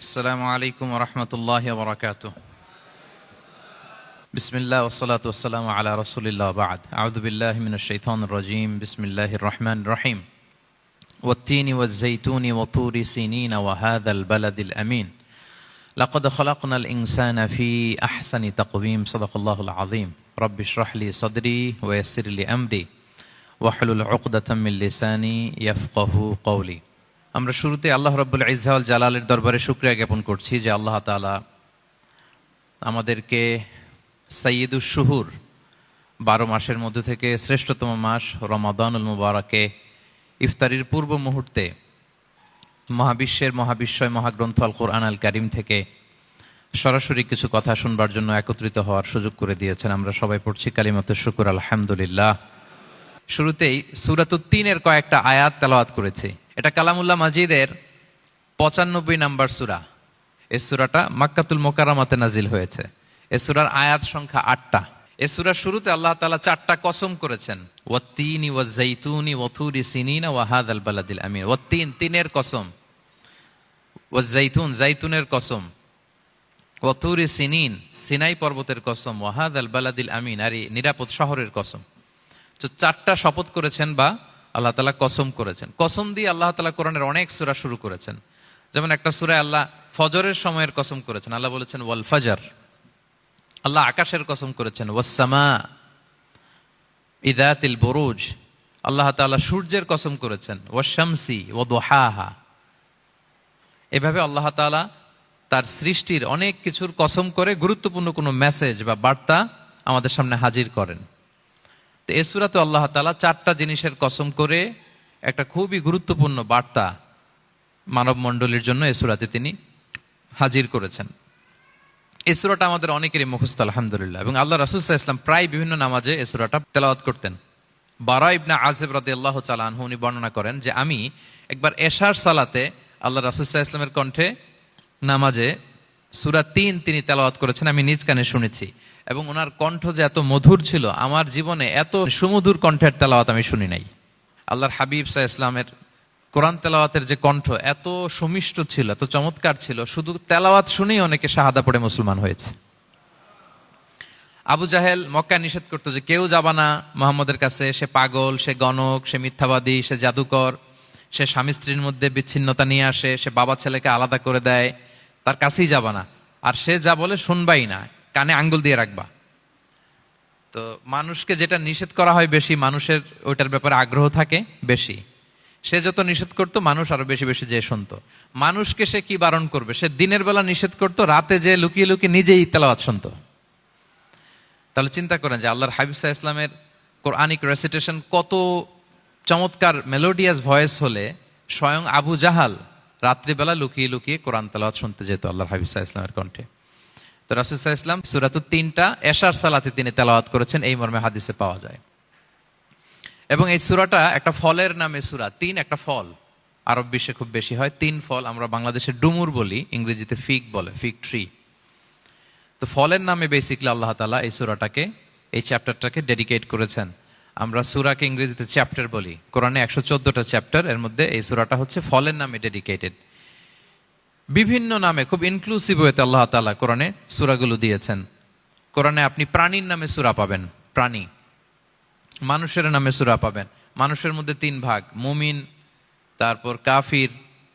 السلام عليكم ورحمة الله وبركاته. بسم الله والصلاة والسلام على رسول الله بعد. أعوذ بالله من الشيطان الرجيم. بسم الله الرحمن الرحيم. والتين والزيتون وطور سينين وهذا البلد الأمين لقد خلقنا الإنسان في أحسن تقويم. صدق الله العظيم. رب اشرح لي صدري ويسر لي أمري واحلل عقدة من لساني يفقه قولي. আমরা শুরুতে আল্লাহ রাব্বুল ইজ্জা ওয়াল জালালের দরবারে শুকরিয়া জ্ঞাপন করছি যে আল্লাহ তাআলা আমাদেরকে সাইয়্যিদুশ শুহুর 12 মাসের মধ্যে থেকে শ্রেষ্ঠতম মাস রমাদানুল মুবারাকে ইফতারির পূর্ব মুহূর্তে মহাবিশ্বের মহাবিশ্বয় মহাগ্রন্থ আল কোরআন আল কারীম থেকে সরাসরি কিছু কথা শুনবার জন্য একত্রিত হওয়ার সুযোগ করে দিয়েছেন। আমরা সবাই পড়ছি কালিমাতুশ শুকর আলহামদুলিল্লাহ। শুরুতেই সূরাতুত তিনের কয়েকটা আয়াত তেলাওয়াত করেছি। এটা কালামুল্লাহ মাজিদের 95 নাম্বার সূরা। এই সূরাটা মক্কাতুল মুকাররমাতে নাজিল হয়েছে। এই সূরার আয়াত সংখ্যা 8টা। এই সূরার শুরুতে আল্লাহ তাআলা 4টা কসম করেছেন, ওয়াত-তিনি ওয়াজ-যাইতুনি ওয়া-তুরি সিনিনা ওয়া হাযাল বালাদিল আমিন। ওয়াত-তিন, তিনের কসম, ওয়াজ-যাইতুন, যাইতুনের কসম, ওয়া-তুরি সিনিন, সিনাই পর্বতের কসম, ওয়া হাযাল বালাদিল আমিন, আর এই নিরাপদ শহরের কসম। তো 4টা শপথ করেছেন বা আল্লাহ তাআলা কসম করেছেন। কসম দিয়ে আল্লাহ তাআলা কোরআনের অনেক সূরা শুরু করেছেন। যেমন একটা সূরায় আল্লাহ ফজরের সময়ের কসম করেছেন, আল্লাহ বলেছেন ওয়াল ফাজর। আল্লাহ আকাশের কসম করেছেন ওয়াস সামা ইযাতিল বুরুজ। আল্লাহ তাআলা সূর্যের কসম করেছেন ওয়াশ শামসি ওয়া দুহাহা। এভাবে আল্লাহ তাআলা তার সৃষ্টির অনেক কিছুর কসম করে গুরুত্বপূর্ণ কোনো মেসেজ বা বার্তা আমাদের সামনে হাজির করেন। তো এই সূরাতে আল্লাহ তাআলা 4টা জিনিসের কসম করে একটা খুবই গুরুত্বপূর্ণ বার্তা মানব মণ্ডলীর জন্য এই সূরাতে তিনি হাজির করেছেন। এই সূরাটা আমাদের অনেকেরই মুখস্থ আলহামদুলিল্লাহ, এবং আল্লাহ রাসূল সাল্লাল্লাহু আলাইহি ওয়াসাল্লাম প্রায় বিভিন্ন নামাজে এই সূরাটা তেলাওয়াত করতেন। বারা ইবনে আযিব রাদিয়াল্লাহু তাআলা আনহু উনি বর্ণনা করেন যে আমি একবার এশার সালাতে আল্লাহ রাসূল সাল্লাল্লাহু আলাইহি ওয়াসাল্লামের কণ্ঠে নামাজে সূরা 3 তিনি তেলাওয়াত করেছেন, আমি নিজ কানে শুনেছি। এবং ওনার কণ্ঠ যে এত মধুর ছিল, আমার জীবনে এত সুমধুর কণ্ঠের তেলাওয়াত আমি শুনি নাই। আল্লাহর হাবিব সাল্লাল্লাহু আলাইহি ওয়াসাল্লামের কোরআন তেলাওয়াতের যে কণ্ঠ এত সুমিষ্ট ছিল, এত চমৎকার ছিল, শুধু তেলাওয়াত শুনেই অনেকে শাহাদা পড়ে মুসলমান হয়েছে। আবু জাহেল মক্কায় নিষেধ করতো যে কেউ যাবা না মুহাম্মদের কাছে, সে পাগল, সে গণক, সে মিথ্যাবাদী, সে জাদুকর, সে স্বামী স্ত্রীর মধ্যে বিচ্ছিন্নতা নিয়ে আসে, সে বাবা ছেলেকে আলাদা করে দেয়, তার কাছেই যাবা না। আর সে যা বলে শুনবাই না, কানে আঙ্গুল দিয়ে রাখবা। তো মানুষকে যেটা নিষেধ করা হয় বেশি, মানুষের ওইটার ব্যাপারে আগ্রহ থাকে বেশি। সে যত নিষেধ করতো মানুষ আরো বেশি বেশি যে শুনতো। মানুষকে সে কি বারণ করবে, সে দিনের বেলা নিষেধ করতো, রাতে যে লুকিয়ে লুকিয়ে নিজেই তেলাওয়াত শুনতো। তাহলে চিন্তা করেন যে আল্লাহর হাবিব সাল্লাল্লাহু আলাইহি ওয়াসাল্লামের কোরআনিক রেসিটেশন কত চমৎকার মেলোডিয়াস ভয়েস হলে স্বয়ং আবু জাহাল রাত্রিবেলা লুকিয়ে লুকিয়ে কোরআন তেলাওয়াত শুনতে যেত আল্লাহর হাবিব সাল্লাল্লাহু আলাইহি ওয়াসাল্লামের কণ্ঠে। তো রাসূল সাল্লাল্লাহু আলাইহি ওয়াসাল্লাম সূরাতুত 3টা এশার সালাতে তিনি তেলাওয়াত করেছেন, এই মর্মে হাদিসে পাওয়া যায়। এবং এই সূরাটা একটা ফলের নামে সূরা। 3 একটা ফল, আরব বিশ্বে খুব বেশি হয় 3 ফল। আমরা বাংলাদেশে ডুমুর বলি, ইংরেজিতে ফিগ বলে, ফিগ ট্রি। তো ফলের নামে বেসিক্যালি আল্লাহ তাআলা এই সূরাটাকে, এই চ্যাপ্টারটাকে ডেডিকেট করেছেন। আমরা সূরাকে ইংরেজিতে চ্যাপ্টার বলি। কোরআনে 114টা চ্যাপ্টার, এর মধ্যে এই সূরাটা হচ্ছে ফলের নামে ডেডিকেটেড। বিভিন্ন নামে খুব ইনক্লুসিভ ওয়েতে আল্লাহ তাআলা কোরআনে সূরাগুলো দিয়েছেন। কোরআনে আপনি প্রাণীর নামে সূরা পাবেন, প্রাণী। মানুষের নামে সূরা পাবেন। মানুষের মধ্যে 3 ভাগ, মুমিন, তারপর কাফির,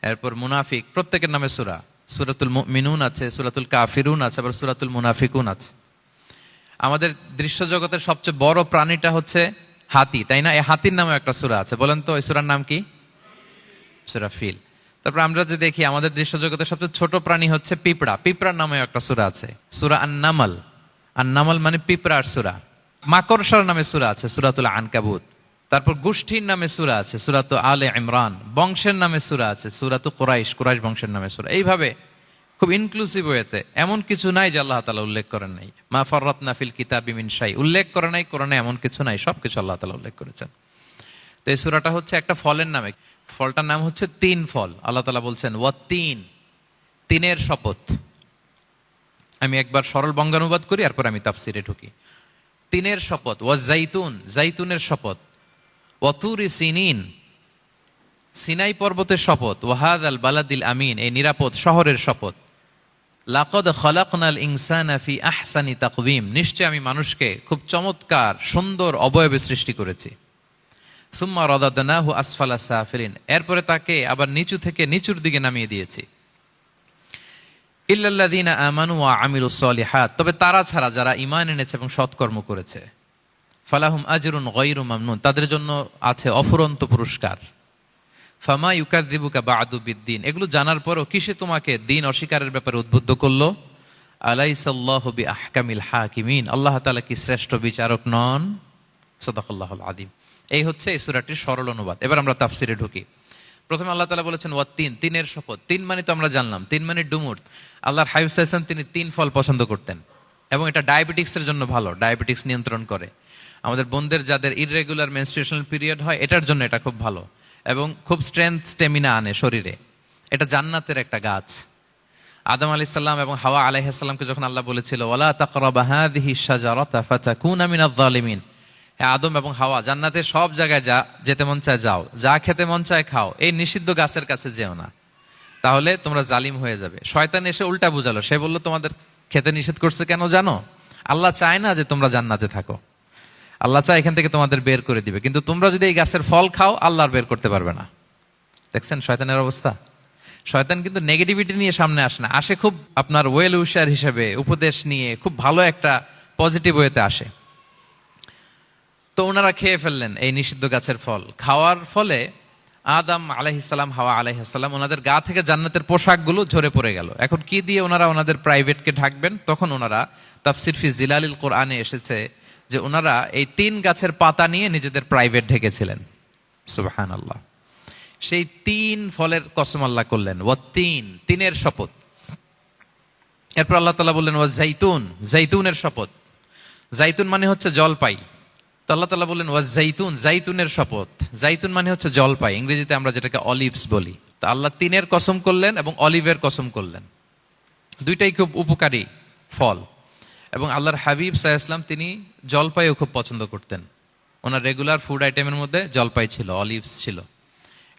এরপর মুনাফিক। প্রত্যেকের নামে সূরা। সূরাতুল মুমিনুন আছে, সূরাতুল কাফিরুন আছে, আবার সূরাতুল মুনাফিকুন আছে। আমাদের দৃশ্য জগতের সবচেয়ে বড় প্রাণীটা হচ্ছে হাতি, তাই না? এই হাতির নামে একটা সূরা আছে। বলেন তো এই সূরার নাম কি? সূরা ফিল। তারপর আমরা যে দেখি আমাদের দৃশ্য জগতের সবচেয়ে ছোট প্রাণী হচ্ছে পিঁপড়া। পিঁপড়ার নামে একটা সূরা আছে, সূরা আন-নামল। আন-নামল মানে পিঁপড়ার সূরা। মাকড়সার নামে সূরা আছে, সূরাতুল আনকাবুত। তারপর গোষ্ঠীর নামে সূরা আছে, সূরাতুল আলে ইমরান। বংশের নামে সূরা আছে, সূরাতুল কুরাইশ, কুরাইশ বংশের নামে সূরা। এইভাবে খুব ইনক্লুসিভ ওয়েতে, এমন কিছু নাই যে আল্লাহ তাআলা উল্লেখ করেন নাই। মা ফাররাতনা ফিল কিতাবি মিন শাই, উল্লেখ করে নাই কোরআনে এমন কিছু নাই, সবকিছু আল্লাহ তাআলা উল্লেখ করেছেন। তো এই সূরাটা হচ্ছে একটা ফলের নামে। ফলটার নাম হচ্ছে 3 ফল। আল্লাহ তাআলা বলছেন ওয়াত-তিন, তিনের শপথ। আমি একবার সরল বঙ্গানুবাদ করি, এরপর আমি তাফসিরে ঢুকি। 3-এর শপথ। ওয়াজ-যাইতুন, যাইতুনের শপথ। ওয়া-তুরি সিনিন, সিনাই পর্বতের শপথ, ওয়াহাদ আল বালাদিল আমিন, এই নিরাপদ শহরের শপথ। লাকদ খলাকনাল ইনসানা ফি আহসানি তাকওয়িম, নিশ্চয় আমি মানুষকে খুব চমৎকার সুন্দর অবয়বে সৃষ্টি করেছি। সুম্মা রাদাদনাহু আসফালা সাফিলিন, এরপরে তাকে আবার নিচু থেকে নিচুর দিকে নামিয়ে দিয়েছি। ইল্লাল্লাযীনা আমানু ওয়া আমিলুস সলিহাত, তবে তারা ছাড়া যারা ঈমান এনেছে এবং সৎকর্ম করেছে। ফালাহুম আজরুন গায়রু মামনুন, তাদের জন্য আছে অফুরন্ত পুরস্কার। ফামা ইউকাযযিবুকা বা'দু বিদ্দিন, এগুলো জানার পরও কিসে তোমাকে দিন অস্বীকারের ব্যাপারে উদ্বুদ্ধ করলো? আলাইসাল্লাহু বিআহকামিল হাকিমিন, আল্লাহ তাআলা কি শ্রেষ্ঠ বিচারক নন? সাদাকাল্লাহুল আযীম। এই হচ্ছে এই সূরাটির সরল অনুবাদ। এবার আমরা তাফসিরে ঢুকি। প্রথমে আল্লাহ তাআলা বলেছেন ওয়াত্তিন, তিনের শপথ। তিন মানে তো আমরা জানলাম, তিন মানে ডুমুর। আল্লাহর হাবিব সাল্লাল্লাহু আলাইহি ওয়াসাল্লাম তিনি তিন ফল পছন্দ করতেন এবং এটা ডায়াবেটিক্সের জন্য ভালো, ডায়াবেটিক্স নিয়ন্ত্রণ করে। আমাদের বোনদের যাদের ইররেগুলার মেনস্ট্রুয়েশনাল পিরিয়ড হয়, এটার জন্য এটা খুব ভালো এবং খুব স্ট্রেংথ স্টেমিনা আনে শরীরে। এটা জান্নাতের একটা গাছ। আদম আলাইহিস সালাম এবং হাওয়া আলাইহিস সালামকে যখন আল্লাহ বলেছিল ওয়ালা তাকরাবা হাযিহিশ শাজারাতা ফাতাকুনা মিনায যালিমিন, হ্যাঁ আদম এবং হাওয়া, জান্নাতের সব জায়গায় যা যেতে মন চায় যাও, যা খেতে মন চায় খাও, এই নিষিদ্ধ গাছের কাছে যেও না, তাহলে তোমরা জালিম হয়ে যাবে। শয়তান এসে উল্টা বুঝালো, সে বলল তোমাদের খেতে নিষেধ করছে কেন জানো? আল্লাহ চায় না যে তোমরা জান্নাতে থাকো, আল্লাহ চায় এখান থেকে তোমাদের বের করে দিবে, কিন্তু তোমরা যদি এই গাছের ফল খাও আল্লাহ আর বের করতে পারবে না। দেখছেন শয়তানের অবস্থা? শয়তান কিন্তু নেগেটিভিটি নিয়ে সামনে আসে না, আসে খুব আপনার ওয়েল উইশার হিসেবে, উপদেশ নিয়ে খুব ভালো একটা পজিটিভ ওয়েতে আসে। তো ওনারা খেয়ে ফেললেন এই নিষিদ্ধ গাছের ফল। খাওয়ার ফলে আদম আলাইহিস সালাম, হাওয়া আলাইহিস সালাম, ওনাদের গা থেকে জান্নাতের পোশাকগুলো ঝরে পড়ে গেল। এখন কি দিয়ে ওনারা ওনাদের প্রাইভেটকে ঢাকবেন? তখন ওনারা তাফসির ফি জিলালিল কোরআনে এসেছে যে ওনারা এই তিন গাছের পাতা নিয়ে নিজেদের প্রাইভেট ঢেকেছিলেন। সুবহানাল্লাহ। সেই তিন ফলের কসম আল্লাহ করলেন, ওয়াত্তিন, তিনের শপথ। এরপর আল্লাহ তাআলা বললেন ওয়া জাইতুন, জাইতুনের শপথ। জাইতুন মানে হচ্ছে জলপাই। তো আল্লাহ তাআলা বললেন ওয়া জাইতুন, জাইতুনের শপথ। জাইতুন মানে হচ্ছে জলপাই, ইংরেজিতে আমরা যেটাকে অলিভস বলি। তো আল্লাহ তিনের কসম করলেন এবং অলিভের কসম করলেন। দুইটাই খুব উপকারী ফল এবং আল্লাহর হাবিব সাল্লাল্লাহু আলাইহি ওয়াসাল্লাম তিনি জলপাইও খুব পছন্দ করতেন। ওনার রেগুলার ফুড আইটেমের মধ্যে জলপাই ছিল, অলিভস ছিল।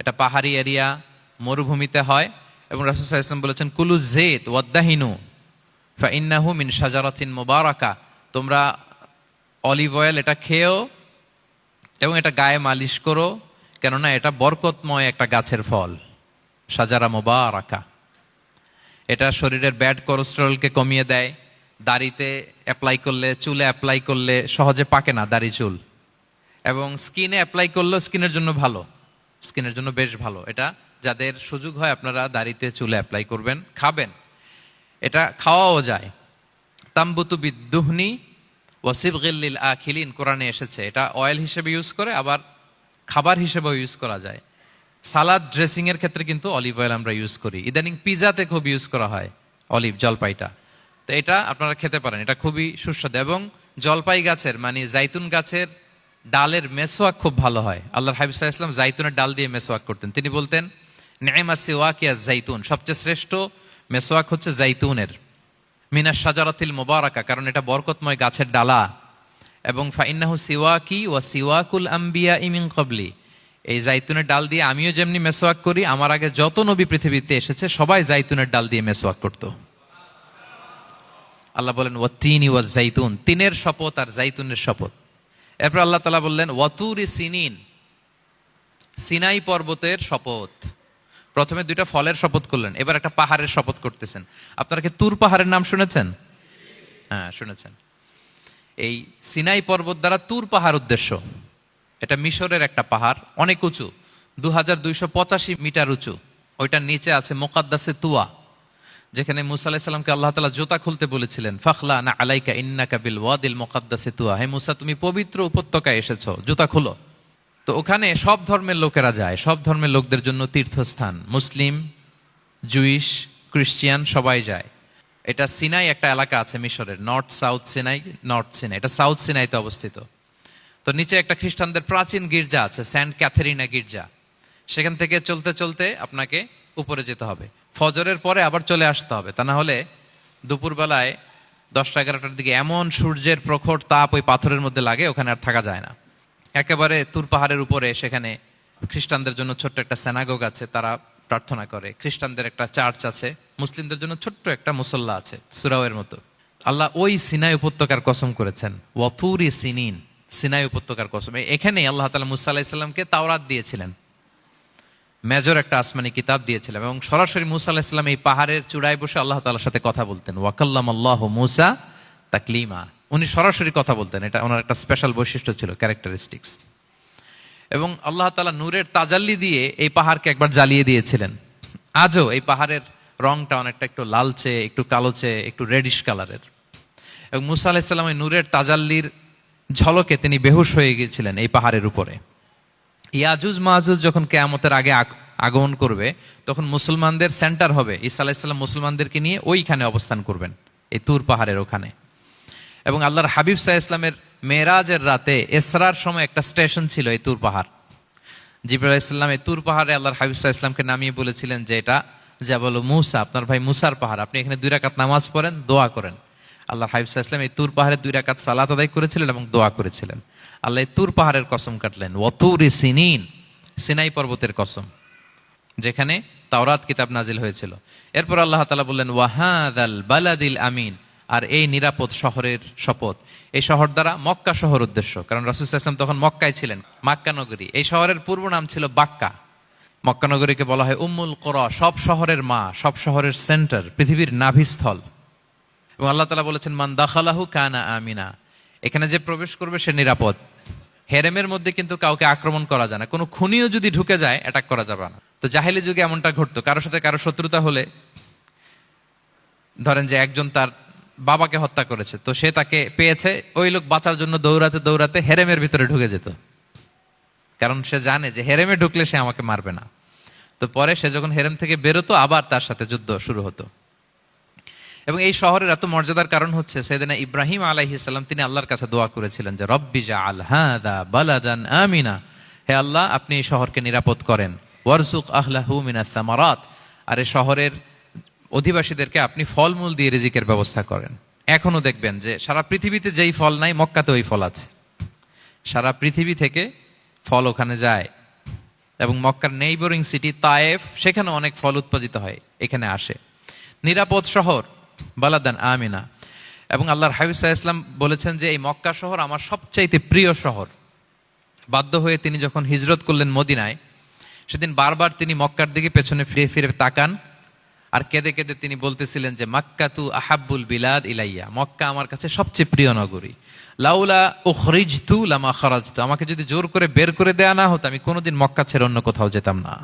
এটা পাহাড়ি এরিয়া, মরুভূমিতে হয় এবং রাসূল সাল্লাল্লাহু আলাইহি ওয়াসাল্লাম বলেছেন কুলু যাইত ওয়াদাহিনু ফাইন্নাহু মিন শাজারাতিন মুবারাকা, তোমরা অলিভ অয়েল এটা খেও এবং এটা গায়ে মালিশ করো, কেননা এটা বরকতময় একটা গাছের ফল, শাজারা মুবারাকা। এটা শরীরের ব্যাড কোলেস্টেরলকে কমিয়ে দেয়। দাড়িতে অ্যাপ্লাই করলে, চুলে অ্যাপ্লাই করলে সহজে পাকে না দাড়ি চুল, এবং স্কিনে অ্যাপ্লাই করলেও স্কিনের জন্য ভালো, স্কিনের জন্য বেশ ভালো। এটা যাদের সুযোগ হয় আপনারা দাড়িতে চুলে অ্যাপ্লাই করবেন, খাবেন। এটা খাওয়াও যায়। তাম্বুতু বিদ্দুহনি ওয়াসিবগিল লিল আখিলিন, কোরআনে এসেছে। এটা অয়েল হিসেবে ইউজ করে, আবার খাবার হিসেবেও ইউজ করা যায়। সালাদ ড্রেসিং এর ক্ষেত্রে কিন্তু অলিভ অয়েল আমরা ইউজ করি। ইদানিং পিজাতে খুব ইউজ করা হয় অলিভ, জলপাইটা। তো এটা আপনারা খেতে পারেন, এটা খুবই সুস্বাদু। এবং জলপাই গাছের মানে জাইতুন গাছের ডালের মেসওয়াক খুব ভালো হয়। আল্লাহর হাবিব সাল্লাল্লাহু আলাইহি ওয়াসাল্লাম জাইতুনের ডাল দিয়ে মেসওয়াক করতেন। তিনি বলতেন নি'মাস সিওয়াকিয়া জাইতুন, সবচেয়ে শ্রেষ্ঠ মেসওয়াক হচ্ছে জাইতুনের। মিনাশ শাজারাতিল মুবারাকা, কারণ এটা বরকতময় গাছের ডালা। এবং ফাইন্নাহু সিওয়াকি ওয়া সিওয়াকুল আম্বিয়া মিন ক্বাবলি, এই জাইতুনের ডাল দিয়ে আমিও যেমনি মেসওয়াক করি, আমার আগে যত নবী পৃথিবীতে এসেছে সবাই জাইতুনের ডাল দিয়ে মেসওয়াক করতো। আল্লাহ বলেন ওয়াত্তিনি ওয়াজ জাইতুন, তিনের শপথ আর জাইতুনের শপথ। এরপর আল্লাহ তাআলা বললেন ওয়াতুরি সিনিন, সিনাই পর্বতের শপথ। প্রথমে দুইটা ফলের শপথ করলেন, এবার একটা পাহাড়ের শপথ করতেছেন। আপনারা কি তুর পাহাড়ের নাম শুনেছেন? হ্যাঁ শুনেছেন। এই সিনাই পর্বত দ্বারা তুর পাহাড় উদ্দেশ্য। এটা মিশরের একটা পাহাড়, অনেক উঁচু, 2285 মিটার উঁচু। ওইটার নিচে আছে মুকাদ্দাসে তুয়া, যেখানে মুসা আলাইহিস সালামকে আল্লাহ তাআলা জুতা খুলতে বলেছিলেন। ফাখলা না আলাইকা ইন্নাকা বিল ওয়াদিল মুকাদ্দাসে তুয়া, হে মুসা তুমি পবিত্র উপত্যকায় এসেছো, জুতা খুলো। তো ওখানে সব ধর্মের লোকেরা যায়, সব ধর্মের লোকদের জন্য তীর্থস্থান। মুসলিম, জুইশ, খ্রিস্টিয়ান সবাই যায়। এটা সিনাই একটা এলাকা আছে মিশরের, north south Sinai, north Sinai, এটা সাউথ সিনাইতে অবস্থিত। তো নিচে একটা খ্রিস্টানদের প্রাচীন গির্জা আছে, সেন্ট ক্যাথেরিনা গির্জা। সেখান থেকে চলতে চলতে আপনাকে উপরে যেতে হবে, ফজরের পরে আবার চলে আসতে হবে, তা না হলে দুপুরবেলায় 10টা-11টার দিকে এমন সূর্যের প্রখর তাপ ওই পাথরের মধ্যে লাগে, ওখানে আর থাকা যায় না। একেবারে তুর পাহাড়ের উপরে সেখানে খ্রিস্টানদের জন্য ছোট্ট একটা সিনাগোগ আছে, তারা প্রার্থনা করে। খ্রিস্টানদের একটা চার্চ আছে, মুসলিমদের জন্য ছোট্ট একটা মুসল্লা আছে সুরাওয়ের মতো। আল্লাহ ওই সিনাই উপত্যকার কসম করেছেন, ওয়াতুরি সিনিন, সিনাই উপত্যকার কসম। এখানে আল্লাহ তাআলা মুসা আলাইহিস সালামকে তাওরাত দিয়েছিলেন, মেজর একটা আসমানি কিতাব দিয়েছিলেন, এবং সরাসরি মুসা আলাইহিস সালাম এই পাহাড়ের চূড়ায় বসে আল্লাহ তাআলার সাথে কথা বলতেন। ওয়াকাল্লামাল্লাহু মুসা তাকলিমা, উনি সরাসরি কথা বলতেন, এটা ওনার একটা স্পেশাল বৈশিষ্ট্য ছিল, ক্যারেক্টারিস্টিক্স। এবং আল্লাহ তাআলা নূরের তাজাল্লি দিয়ে এই পাহাড়কে একবার জ্বালিয়ে দিয়েছিলেন। আজও এই পাহাড়ের রংটা অনেকটা একটু লালচে, একটু কালোচে, একটু রেডিশ কালারের। এবং মুসা আলাইহিস সালাম এই নূরের তাজাল্লির ঝলকে তিনি বেহুশ হয়ে গিয়েছিলেন এই পাহাড়ের উপরে। ইয়াজুজ মাহুজ যখন কিয়ামতের আগে আগমন করবে, তখন মুসলমানদের সেন্টার হবে। ঈসা আলাইহিস সালাম মুসলমানদেরকে নিয়ে ওইখানে অবস্থান করবেন, এই তুর পাহাড়ের ওখানে। এবং আল্লাহর হাবিব সাল্লাল্লাহু আলাইহি ওয়াসাল্লামের মেরাজের রাতে ইসরার সময় একটা স্টেশন ছিল এই তুর পাহাড়। জিবরাইল আলাইহিস সালাম এই তুর পাহাড়ে আল্লাহর হাবিব সাল্লাল্লাহু আলাইহি ওয়াসাল্লামকে নামিয়ে বলেছিলেন যে এটা জাবাল মুসা, আপনার ভাই মুসার পাহাড়, আপনি এখানে 2 রাকাত নামাজ পড়েন, দোয়া করেন। আল্লাহর হাবিব সাল্লাল্লাহু আলাইহি ওয়াসাল্লাম এই তুর পাহাড়ে 2 রাকাত সালাত আদায় করেছিলেন এবং দোয়া করেছিলেন। আল্লাহ এই তুর পাহাড়ের কসম কাটলেন, ওয়াতুরি সিনিন, সিনাই পর্বতের কসম, যেখানে তাওরাত কিতাব নাজিল হয়েছিল। এরপর আল্লাহ তাআলা বললেন, ওয়াহাদাল বালাদিল আমিন, আর এই নিরাপদ শহরের শপথ। এই শহর দ্বারা মক্কা শহর উদ্দেশ্য, কারণ রাসূল সাল্লাল্লাহু আলাইহি ওয়াসাল্লাম তখন মক্কায় ছিলেন, মক্কা নগরী। এই শহরের পূর্ব নাম ছিল বাক্কা। মক্কা নগরীকে বলা হয় উম্মুল কুরা, সব শহরের মা, সব শহরের সেন্টার, পৃথিবীর নাভিস্থল। এবং আল্লাহ তাআলা বলেছেন, মান দাখালাহু কানা আমিনা, এখানে যে প্রবেশ করবে সে নিরাপদ। হেরেমের মধ্যে কিন্তু কাউকে আক্রমণ করা যায় না, কোনো খুনিও যদি ঢুকে যায় অ্যাটাক করা যাবে না। তো জাহেলি যুগে এমনটা ঘটতো, কারোর সাথে কারো শত্রুতা হলে, ধরেন যে একজন তার বাবাকে হত্যা করেছে, তো সে তাকে পেয়েছে, ওই লোক বাঁচার জন্য দৌড়াতে দৌড়াতে হেরেমের ভিতরে ঢুকে যেত, কারণ সে জানে যে হেরেমে ঢুকলে সে আমাকে মারবে না। তো পরে সে যখন হেরেম থেকে বেরোতো, আবার তার সাথে যুদ্ধ শুরু হতো। এবং এই শহরের এত মর্যাদার কারণ হচ্ছে, সাইয়েদনা ইব্রাহিম আলাইহিস সালাম তিনি আল্লাহর কাছে দোয়া করেছিলেন যে রব্বি জাআল হাযা বালাদান আমিনা, হে আল্লাহ আপনি এই শহরকে নিরাপদ করেন, ওয়ারযুক আহলাহু মিনাস সামারাত, আর এই শহরের অধিবাসীদেরকে আপনি ফলমূল দিয়ে রিজিকের ব্যবস্থা করেন। এখনো দেখবেন যে সারা পৃথিবীতে যেই ফল নাই, মক্কাতে ওই ফল আছে। সারা পৃথিবী থেকে ফল ওখানে যায়, এবং মক্কার নেইবরিং সিটি তায়েফ, সেখানে অনেক ফল উৎপাদিত হয়, এখানে আসে। নিরাপদ শহর, বালাদান আমিনা। এবং আল্লাহর হাবিব সাল্লাল্লাহু আলাইহি ওয়াসাল্লাম বলেছেন যে এই মক্কা শহর আমার সবচাইতে প্রিয় শহর। বাধ্য হয়ে তিনি যখন হিজরত করলেন মদিনায়, সেদিন বারবার তিনি মক্কার দিকে পেছনে ফিরে ফিরে তাকান, আর কেঁদে কেঁদে তিনি বলতেছিলেন যে মাক্কাতু আহাব্বুল বিলাদ ইলাইয়া, মক্কা আমার কাছে সবচেয়ে প্রিয় নগরী। লাউলা উখরিজতু লামা খারাজতু, আমাকে যদি জোর করে বের করে দেয়া না হতো, আমি কোনোদিন মক্কা ছেড়ে অন্য কোথাও যেতাম না।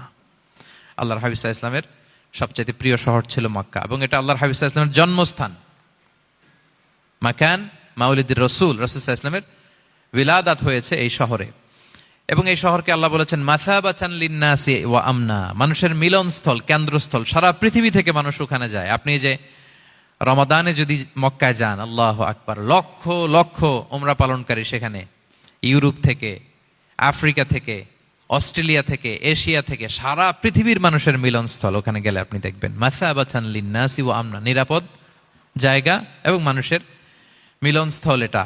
আল্লাহর হাবিব সাল্লাল্লাহু আলাইহি ওয়াসাল্লামের সবচেয়ে প্রিয় শহর ছিল মক্কা, এবং এটা আল্লাহর হাবিব সাল্লাল্লাহু আলাইহি ওয়াসাল্লামের জন্মস্থান, মাকান মাউলিদির রাসূল। রাসূল সাল্লাল্লাহু আলাইহি ওয়াসাল্লামের বিলাদাত হয়েছে এই শহরে। এবং এই শহরকে আল্লাহ বলেছেন মাসাবাতান লিন্নাসি ওয়া আমনা, মানুষের মিলনস্থল, কেন্দ্রস্থল, সারা পৃথিবী থেকে মানুষ ওখানে যায়। আপনি যে রমাদানে যদি মক্কায় যান, আল্লাহু আকবার, লক্ষ লক্ষ উমরা পালনকারী সেখানে, ইউরোপ থেকে, আফ্রিকা থেকে, অস্ট্রেলিয়া থেকে, এশিয়া থেকে, সারা পৃথিবীর মানুষের মিলনস্থল। ওখানে গেলে আপনি দেখবেন মাসাবাতান লিন্নাসি ওয়া আমনা, নিরাপদ জায়গা এবং মানুষের মিলনস্থল এটা।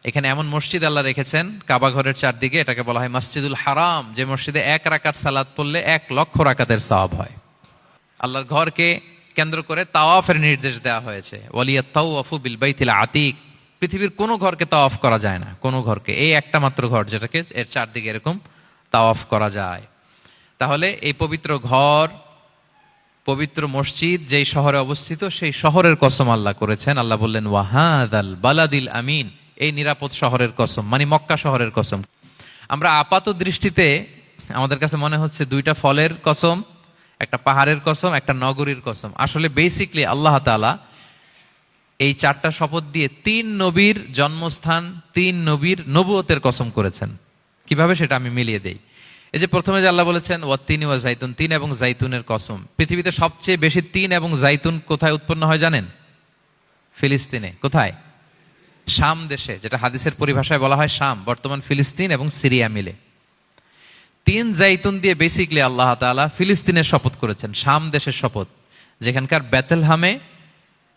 এখানে এমন মসজিদ আল্লাহ রেখেছেন কাবা ঘরের চারদিকে, এটাকে বলা হয় মসজিদুল হারাম, যে মসজিদে 1 রাকাত সালাত পড়লে 1 লক্ষ রাকাতের সওয়াব হয়। আল্লাহর ঘরকে কেন্দ্র করে তাওয়াফের নির্দেশ দেওয়া হয়েছে, ওয়ালিয়াত তাওয়াফু বিল বাইতিল আতিক। পৃথিবীর কোনো ঘরকে তাওয়াফ করা যায় না, কোনো ঘরকে, এই একটা মাত্র ঘর যেটাকে এর চারদিকে এরকম তাওয়াফ করা যায়। তাহলে এই পবিত্র ঘর, পবিত্র মসজিদ যেই শহরে অবস্থিত, সেই শহরের কসম আল্লাহ করেছেন। আল্লাহ বললেন ওয়াহাদাল বালাদিল আমিন, এই নিরাপদ শহরের কসম, মানে মক্কা শহরের কসম। আমরা আপাত দৃষ্টিতে আমাদের কাছে মনে হচ্ছে 2টা ফলের কসম, একটা পাহাড়ের কসম, একটা নগরীর কসম। আসলে বেসিকলি আল্লাহ তাআলা এই 4টা শপথ দিয়ে 3 নবীর জন্মস্থান, 3 নবীর নবুয়তের কসম করেছেন। কিভাবে সেটা আমি মিলিয়ে দেই। এই যে প্রথমে যে আল্লাহ বলেছেন ওয়াত্তিনি ওয়া জাইতুন, 3 এবং জাইতুনের কসম। পৃথিবীতে সবচেয়ে বেশি 3 এবং জাইতুন কোথায় উৎপন্ন হয় জানেন? ফিলিস্তিনে। কোথায়? শাম দেশে, যেটা হাদিসের পরিভাষায় বলা হয় শাম, বর্তমান ফিলিস্তিন এবং সিরিয়া মিলে। 3 জাইতুন দিয়ে বেসিকলি আল্লাহ তাআলা ফিলিস্তিনের শপথ করেছেন, শাম দেশের শপথ, যেখানকার বেথলহামে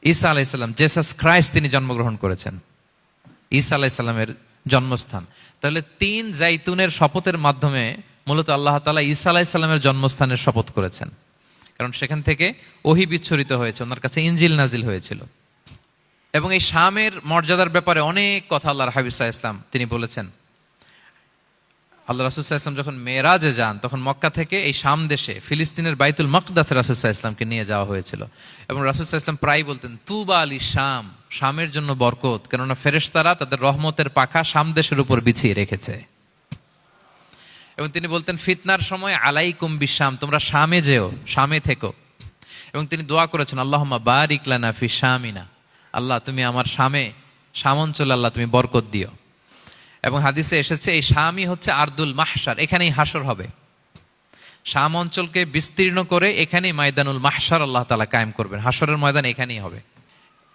ঈসা আলাইহিস সালাম, জেসাস ক্রাইস্ট, তিনি জন্মগ্রহণ করেছেন, ঈসা আলাইহিস সালামের জন্মস্থান। তাহলে 3 জাইতুনের শপথের মাধ্যমে মূলত আল্লাহ তাআলা ঈসা আলাইহিস সালামের জন্মস্থানের শপথ করেছেন, কারণ সেখান থেকে ওহী বিচ্ছুরিত হয়েছে, ওনার কাছে ইনজিল নাজিল হয়েছিল। এবং এই শামের মর্যাদার ব্যাপারে অনেক কথা আল্লাহর হাবিব সাল্লাল্লাহু আলাইহি ওয়াসাল্লাম তিনি বলেছেন। আল্লাহ রাসূল সাল্লাল্লাহু আলাইহি ওয়াসাল্লাম যখন মেরাজে যান, তখন মক্কা থেকে এই শাম দেশে ফিলিস্তিনের বাইতুল মাকদাসে রাসূল সাল্লাল্লাহু আলাইহি ওয়াসাল্লামকে নিয়ে যাওয়া হয়েছিল। এবং রাসূল সাল্লাল্লাহু আলাইহি ওয়াসাল্লাম প্রায় বলতেন, তুবা আলী শাম, শামের জন্য বরকত, কেননা ফেরেশতারা তাদের রহমতের পাখা শাম দেশের উপর বিছিয়ে রেখেছে। এবং তিনি বলতেন, ফিতনার সময় আলাইকুম বিশাম, তোমরা শামে যেও, শামে থেকো। এবং তিনি দোয়া করেছেন, আল্লাহুম্মা বারিক লানা ফি শামিনা, আল্লাহ তুমি আমার শাম অঞ্চলে আল্লাহ তুমি বরকত দিও। এবং হাদিসে এসেছে এই শামই হচ্ছে আরদুল মাহশার, এখানেই হাসর হবে। শাম অঞ্চলকে বিস্তীর্ণ করে এখানেই ময়দানুল মাহশার আল্লাহ তাআলা কায়েম করবেন, হাসরের ময়দান এখানেই হবে।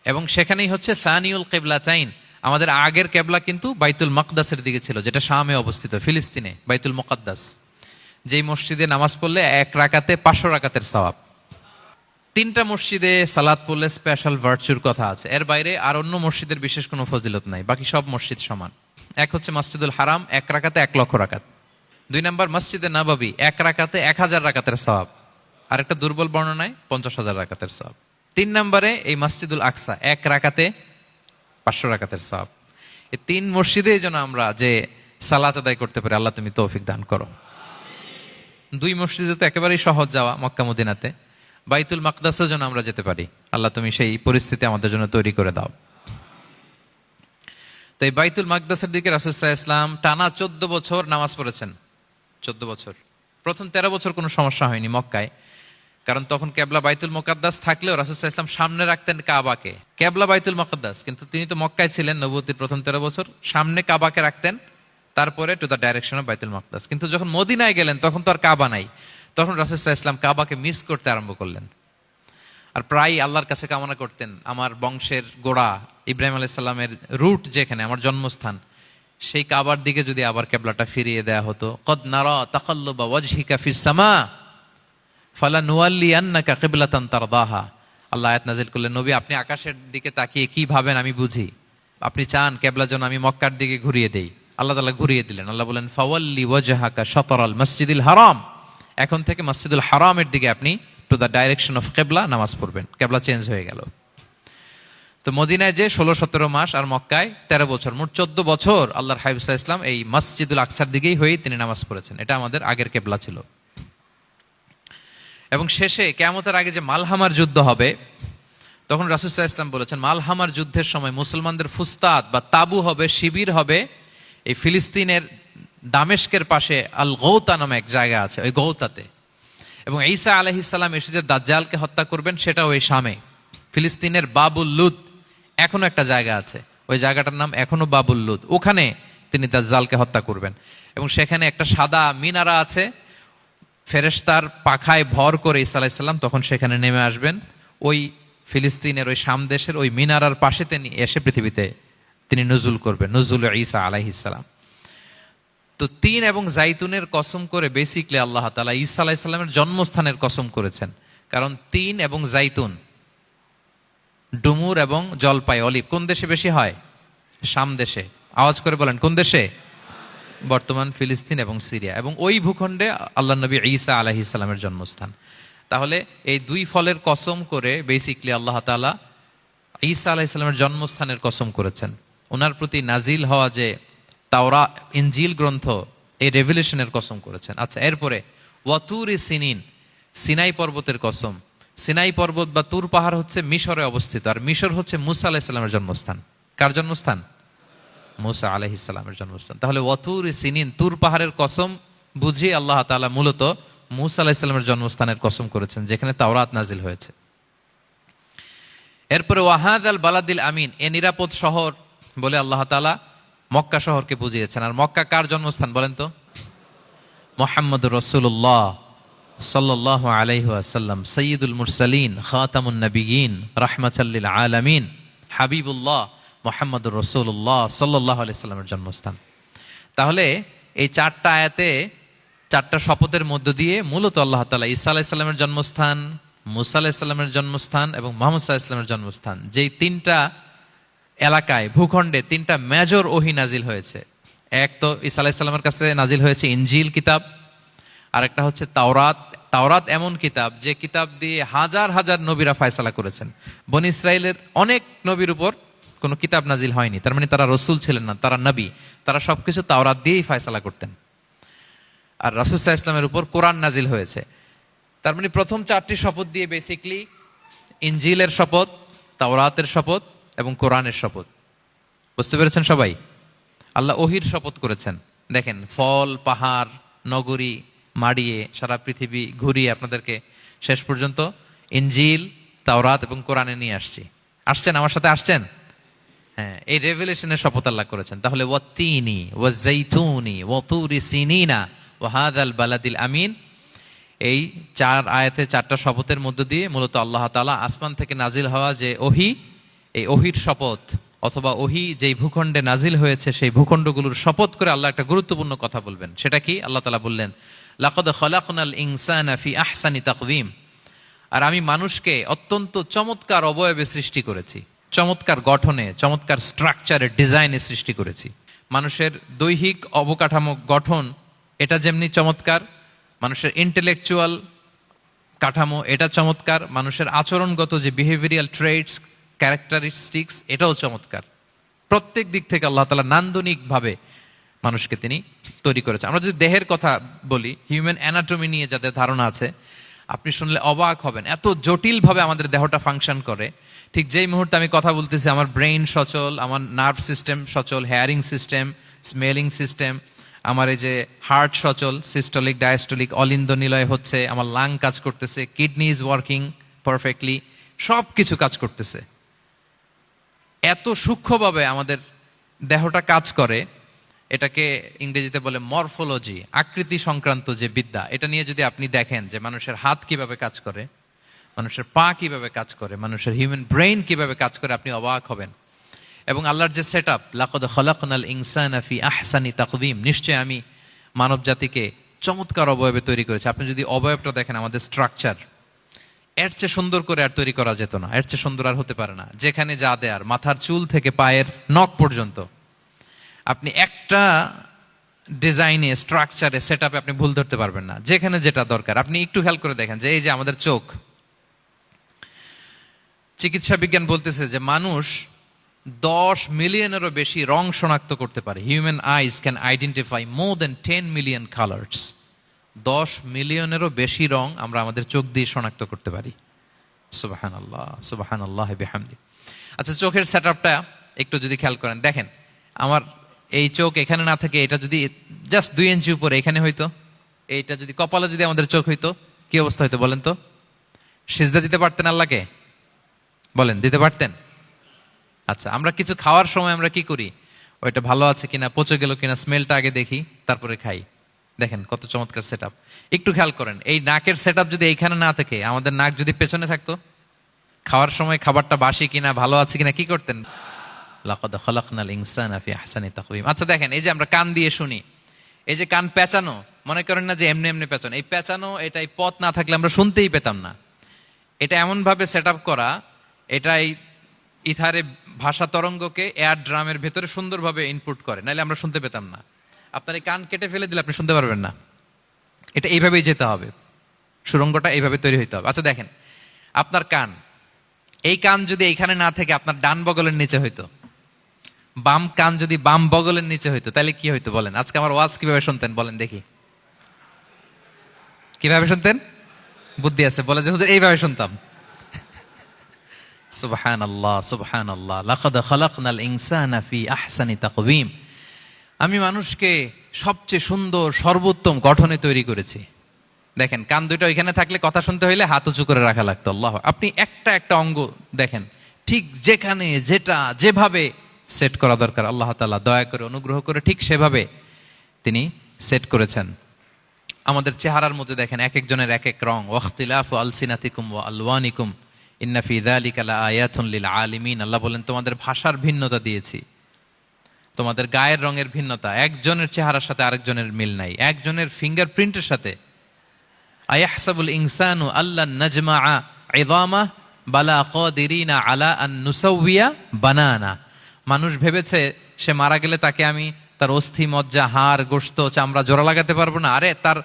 এবং সেখানেই হচ্ছে সানিউল কিবলাতাইন, আমাদের আগের কেবলা কিন্তু বাইতুল মাকদাসের দিকে ছিল, যেটা শামে অবস্থিত, ফিলিস্তিনে বাইতুল মুকাদ্দাস, যেই মসজিদে নামাজ পড়লে 1 রাকাতে 500 রাকাতের সওয়াব। 3টা মসজিদে সালাত পড়লে স্পেশাল ভার্চুর কথা আছে, এর বাইরে আর অন্য মসজিদের বিশেষ কোনো ফজিলত নাই, বাকি সব মসজিদ সমান। এক হচ্ছে মসজিদুল হারাম, 1 রাকাতে 1 লক্ষ রাকাত। 2 নম্বর মসজিদে নববী, 1 রাকাতে 1000 রাকাতের সওয়াব। আর একটা দুর্বল বর্ণনায় 50,000 রাকাতের সওয়াব। 3 নম্বরে এই মসজিদুল আকসা, 1 রাকাতে 500 রাকাতের সওয়াব। এই 3 মসজিদে যেন আমরা যে সালাত আদায় করতে পারি, আল্লাহ তুমি তৌফিক দান করো। 2 মসজিদে তো একেবারেই সহজ যাওয়া, মক্কা মদিনাতে। বাইতুল মাকদাসেও যেন আমরা যেতে পারি, আল্লাহ তুমি সেই পরিস্থিতি আমাদের জন্য তৈরি করে দাও। তো এই বাইতুল মাকদাসের দিকে রাসূল সাল্লাল্লাহু আলাইহি ওয়াসাল্লাম টানা 14 বছর নামাজ পড়েছেন। 14 বছর। প্রথম 13 বছর কোনো সমস্যা হয়নি মক্কায়, কারণ তখন কেবলা বাইতুল মুকাদ্দাস থাকলেও রাসূল সাল্লাল্লাহু আলাইহি ওয়াসাল্লাম সামনে রাখতেন কাবাকে। কেবলা বাইতুল মুকাদ্দাস, কিন্তু তিনি তো মক্কায় ছিলেন নবুয়তির প্রথম 13 বছর, সামনে কাবাকে রাখতেন, তারপরে টু দ্য ডাইরেকশন অফ বাইতুল মুকাদ্দাস। কিন্তু যখন মদিনায় গেলেন তখন তো আর কাবা নাই, তখন রাসূল সাল্লাল্লাহু আলাইহি ওয়াসাল্লাম কাবাকে মিস করতে আরম্ভ করলেন। আর প্রায় আল্লাহর কাছে কামনা করতেন, আমার বংশের গোড়া ইব্রাহিম আলাইহিস সালামের রুট যেখানে, আমার জন্মস্থান, সেই কাবার দিকে যদি আবার কেবলাটা ফিরিয়ে দেয়া হতো। কদ নারা তাকাল্লুবা ওয়াজহিকা ফিস সামা ফালানুওয়াল্লিয়ান্নাকা কিবলাতান তারদাহা। আল্লাহ আয়াত নাযিল করলেন, নবী আপনি আকাশের দিকে তাকিয়ে কি ভাবেন আমি বুঝি, আপনি চান কেবলা যেন আমি মক্কার দিকে ঘুরিয়ে দেই। আল্লাহ তাআলা ঘুরিয়ে দিলেন। আল্লাহ বলেন, ফাওয়াল্লি ওয়াজহাকা শাতরাল মসজিদিল হারাম, এখন থেকে মসজিদুল হারামের দিকে আপনি টু দ্য ডাইরেকশন অফ কেবলা নামাজ পড়বেন। কেবলা চেঞ্জ হয়ে গেল। তো মদিনায় যে 16-17 মাস, আর মক্কায় 13 বছর, মোট 14 বছর আল্লাহর হাবিব সাল্লাল্লাহু আলাইহি ওয়াসাল্লাম এই মসজিদুল আকসার দিকেই হয়েই তিনি নামাজ পড়েছেন। এটা আমাদের আগের কেবলা ছিল। এবং শেষে কিয়ামতের আগে যে মালহামার যুদ্ধ হবে, তখন রাসূল সাল্লাল্লাহু আলাইহি ওয়াসাল্লাম বলেছেন, মালহামার যুদ্ধের সময় মুসলমানদের ফুস্তাদ বা তাবু হবে, শিবির হবে এই ফিলিস্তিনের দামেস্কের পাশে আল গৌতা নামে এক জায়গা আছে, ওই গৌতাতে। এবং ঈসা আলাইহিস সালাম এসে যে দাজ্জালকে হত্যা করবেন, সেটাও ওই শামে। ফিলিস্তিনের বাবুল লুদ এখনো একটা জায়গা আছে, ওই জায়গাটার নাম এখনো বাবুল লুদ, ওখানে তিনি দাজ্জালকে হত্যা করবেন। এবং সেখানে একটা সাদা মিনারা আছে, ফেরেশতার পাখায় ভর করে ঈসা আলাইহিস সালাম তখন সেখানে নেমে আসবেন। ওই ফিলিস্তিনের ওই শাম দেশের ওই মিনারার পাশে তিনি এসে পৃথিবীতে তিনি নুজুল করবেন, নুজুল ঈসা আলাইহিস সালাম। তো 3 এবং জাইতুনের কসম করে বেসিকলি আল্লাহ তাআলা ঈসা আলাইহিস সালামের জন্মস্থানের কসম করেছেন, কারণ 3 এবং জাইতুন, ডুমুর এবং জলপাই, অলিভ কোন দেশে বেশি হয়? শাম দেশে। আওয়াজ করে বলেন, কোন দেশে? বর্তমান ফিলিস্তিন এবং সিরিয়া। এবং ওই ভূখণ্ডে আল্লাহ নবী ঈসা আলাইহিস সালামের জন্মস্থান। তাহলে এই 2 ফলের কসম করে বেসিকলি আল্লাহ তাআলা ঈসা আলাইহিস সালামের জন্মস্থানের কসম করেছেন। ওনার প্রতি নাজিল হওয়া যে তাওরাত ইনজিল গ্রন্থ, এই রেভেলেশনের কসম করেছেন। আচ্ছা, এরপরে ওয়াতুরি সিনিন, সিনাই পর্বতের কসম। সিনাই পর্বত বা তুর পাহাড় হচ্ছে মিশরে অবস্থিত, আর মিশর হচ্ছে মুসা আলাইহিস সালামের জন্মস্থান। কার জন্মস্থান? মুসা আলাইহিস সালামের জন্মস্থান। তাহলে ওয়াতুরি সিনিন, তুর পাহাড়ের কসম বুঝিয়ে আল্লাহ তাআলা মূলত মুসা আলাইহিস সালামের জন্মস্থানের কসম করেছেন, যেখানে তাওরাত নাজিল হয়েছে। এরপরে ওয়াহাদাল বালাদিল আমিন, এ নিরাপদ শহর বলে আল্লাহ তাআলা মক্কা শহরকে বুঝিয়েছেন। আর মক্কা কার জন্মস্থান বলেন তো? মুহাম্মদুর রাসূলুল্লাহ সাল্লাল্লাহু আলাইহি ওয়াসাল্লাম, সাইয়্যিদুল মুরসালিন, খাতামুন নবিয়্যিন, রাহমাতাল লিল আলামিন, হাবিবুল্লাহ মুহাম্মদুর রাসূলুল্লাহ সাল্লাল্লাহু আলাইহি ওয়াসাল্লামের জন্মস্থান। তাহলে এই 4টা আয়াতে 4টা শপথের মধ্য দিয়ে মূলত আল্লাহ তাআলা ঈসা আলাইহিস সালামের জন্মস্থান, মুসা আলাইহিস সালামের জন্মস্থান এবং মুহাম্মদ সাল্লাল্লাহু আলাইহি ওয়াসাল্লামের জন্মস্থান, যেই 3টা এলাকায়, ভূখণ্ডে 3টা মেজর ওহী নাজিল হয়েছে। এক তো ঈসা আলাইহিস সালামের কাছে নাজিল হয়েছে ইনজিল কিতাব, আর একটা হচ্ছে তাওরাত। তাওরাত এমন কিতাব যে কিতাব দিয়ে হাজার হাজার নবীরা ফয়সালা করেছেন। বনি ইসরায়েলের অনেক নবীর উপর কোনো কিতাব নাজিল হয়নি, তার মানে তারা রসুল ছিলেন না, তারা নবী। তারা সবকিছু তাওরাত দিয়েই ফয়সালা করতেন। আর রাসূল সাল্লাল্লাহু আলাইহি ওয়াসাল্লামের উপর কোরআন নাজিল হয়েছে। তার মানে প্রথম চারটি শপথ দিয়ে বেসিকলি ইনজিলের শপথ, তাওরাতের শপথ এবং কোরআনের শপথ। বুঝতে পেরেছেন সবাই? আল্লাহ ওহির শপথ করেছেন। দেখেন, ফল, পাহাড়, নগরী মাড়িয়ে সারা পৃথিবী ঘুরিয়ে আপনাদেরকে শেষ পর্যন্ত ইনজিল, তাওরাত এবং কোরআনে নিয়ে আসছেন আমার সাথে আসছেন। হ্যাঁ, এই রেভেলেশনের শপথ আল্লাহ করেছেন। তাহলে ওয়াত্তিনি ওয়াজাইতুনি ওয়াতুরি সিনিনা ওয়া হাযাল বালাদিল আমিন, এই চার আয়াতে চারটা শপথের মধ্য দিয়ে মূলত আল্লাহ তাআলা আসমান থেকে নাজিল হওয়া যে ওহী, এই ওহির শপথ অথবা ওহী যেই ভূখণ্ডে নাজিল হয়েছে সেই ভূখণ্ডগুলোর শপথ করে আল্লাহ একটা গুরুত্বপূর্ণ কথা বলবেন। সেটা কি? আল্লাহ তাআলা বললেন, লাকাদ খালাকনাল ইনসানা ফি আহসানি তাকওয়িম, আর আমি মানুষকে অত্যন্ত চমৎকার অবয়বে সৃষ্টি করেছি, চমৎকার গঠনে, চমৎকার স্ট্রাকচারের ডিজাইনে সৃষ্টি করেছি। মানুষের দৈহিক অবকাঠামো গঠন এটা যেমনি চমৎকার, মানুষের ইন্টেলেকচুয়াল কাঠামো এটা চমৎকার, মানুষের আচরণগত যে বিহেভিয়ারাল ট্রেটস, ক্যারেক্টারিস্টিক্স এটাও চমৎকার। প্রত্যেক দিক থেকে আল্লাহ তাআলা নান্দনিকভাবে মানুষকে তিনি তৈরি করেছেন। আমরা যদি দেহের কথা বলি, হিউম্যান অ্যানাটমি নিয়ে যাদের ধারণা আছে, আপনি শুনলে অবাক হবেন এত জটিলভাবে আমাদের দেহটা ফাংশন করে। ঠিক যেই মুহূর্তে আমি কথা বলতেছি আমার ব্রেইন সচল, আমার নার্ভ সিস্টেম সচল, হেয়ারিং সিস্টেম, স্মেলিং সিস্টেম, আমার এই যে হার্ট সচল, সিস্টোলিক ডায়াস্টোলিক অলিন্দ নিলয় হচ্ছে, আমার লাং কাজ করতেছে, কিডনি ইজ ওয়ার্কিং পারফেক্টলি, সব কিছু কাজ করতেছে। এত সূক্ষ্মভাবে আমাদের দেহটা কাজ করে, এটাকে ইংরেজিতে বলে মরফোলজি, আকৃতি সংক্রান্ত যে বিদ্যা। এটা নিয়ে যদি আপনি দেখেন যে মানুষের হাত কিভাবে কাজ করে, মানুষের পা কিভাবে কাজ করে, মানুষের হিউম্যান ব্রেইন কিভাবে কাজ করে, আপনি অবাক হবেন। এবং আল্লাহর যে সেট আপ, লাকাদ খালাকনাল ইনসানা ফি আহসানি তাকওয়িম, নিশ্চয় আমি মানব জাতিকে চমৎকার অবয়বে তৈরি করেছি। আপনি যদি অবয়বটা দেখেন, আমাদের স্ট্রাকচার এর চেয়ে সুন্দর করে আর তৈরি করা যেত না, এর চেয়ে সুন্দর আর হতে পারে না। যেখানে যা দেয়ার, মাথার চুল থেকে পায়ের নখ পর্যন্ত, আপনি একটা ডিজাইনে, স্ট্রাকচারে, সেট আপে আপনি ভুল ধরতে পারবেন না। যেখানে যেটা দরকার, আপনি একটু খেয়াল করে দেখেন যে এই যে আমাদের চোখ, চিকিৎসা বিজ্ঞান বলতেছে যে মানুষ 10 মিলিয়নেরও বেশি রং শনাক্ত করতে পারে। Human eyes can identify more than 10 million colours. 10 মিলিয়নেরও বেশি রং আমরা আমাদের চোখ দিয়ে শনাক্ত করতে পারি। সুবহানাল্লাহ, সুবহানাল্লাহ বিহামদি। আচ্ছা, চোখের সেট আপটা একটু যদি খেয়াল করেন, দেখেন আমার এই চোখ এখানে না থাকে, এটা যদি জাস্ট 2 ইঞ্চি উপরে এখানে হইতো, এইটা যদি কপালে যদি আমাদের চোখ হইতো, কি অবস্থা হইতো বলেন তো? সিজদা দিতে পারতেন আল্লাহকে? বলেন, দিতে পারতেন? আচ্ছা, আমরা কিছু খাওয়ার সময় আমরা কি করি? ওইটা ভালো আছে কিনা, পচে গেল কিনা, স্মেলটা আগে দেখি, তারপরে খাই। দেখেন কত চমৎকার সেট আপ। একটু খেয়াল করেন, এই নাকের সেট আপ যদি এইখানে না থাকে, আমাদের নাক যদি পেছনে থাকতো, খাওয়ার সময় খাবারটা বাসি কিনা, ভালো আছে কিনা কি করতেন? লাকাদ খালাকনাল ইনসানা ফি আহসানি তাকওয়িম। আচ্ছা দেখেন, এই যে আমরা কান দিয়ে শুনি, এই যে কান পেঁচানো, মনে করেন না যে এমনি এমনি পেঁচানো, এই পেঁচানো, এটাই পথ না থাকলে আমরা শুনতেই পেতাম না। এটা এমন ভাবে সেট আপ করা, এটাই ইথারে ভাষা তরঙ্গকে এয়ার ড্রামের ভেতরে সুন্দরভাবে ইনপুট করে, নাহলে আমরা শুনতে পেতাম না। আপনার এই কান কেটে ফেলে দিলে আপনি শুনতে পারবেন না। এটা এইভাবেই যেতে হবে, সুরঙ্গটা এইভাবে তৈরি হইতে হবে। আচ্ছা দেখেন, আপনার কান, এই কান যদি এইখানে না থেকে আপনার ডান বগলের নিচে হইতো, বাম কান যদি বাম বগলের নিচে হইতো, তাহলে কি হইতো বলেন? আজকে আমার ওয়াজ কিভাবে শুনতেন বলেন দেখি? কিভাবে শুনতেন? বুদ্ধি আছে বলে যে হুজুর এইভাবে শুনতাম। সুবহানাল্লাহ, সুবহানাল্লাহ। লাকাদ খালাকনাল ইনসানা ফি আহসানি তাকওয়িম, আমি মানুষকে সবচেয়ে সুন্দর সর্বোত্তম গঠনে তৈরি করেছি। দেখেন, কান দুটো ওইখানে থাকলে কথা শুনতে হইলে হাত উঁচু করে রাখা লাগতো। আল্লাহ, আপনি একটা একটা অঙ্গ দেখেন, ঠিক যেখানে যেটা যেভাবে সেট করা দরকার, আল্লাহ তাআলা দয়া করে অনুগ্রহ করে ঠিক সেভাবে তিনি সেট করেছেন। আমাদের চেহারার মধ্যে দেখেন এক একজনের এক এক রং। ওয়াখতিলাফু আলসিনাতিকুম ওয়া আলওয়ানিকুম ইন্না ফি যালিকা লাআয়াতুন লিল আলিমিন। আল্লাহ বলেন, তোমাদের ভাষার ভিন্নতা দিয়েছি, তোমাদের গায়ের রঙের ভিন্নতা, একজনের চেহারার সাথে আরেকজনের মিল নাই, একজনের ফিঙ্গারপ্রিন্টের সাথে। আয়াহসাবুল ইনসানু আল্লান নাজমাআ ইযামা বালা কাদিরিনা আলা আন নুসাউইয়া বানানা। মানুষ ভেবেছে সে মারা গেলে তাকে আমি তার অস্থি, মজ্জা, হাড়, গোশত, চামড়া জোড়া লাগাতে পারবো না। আরে তার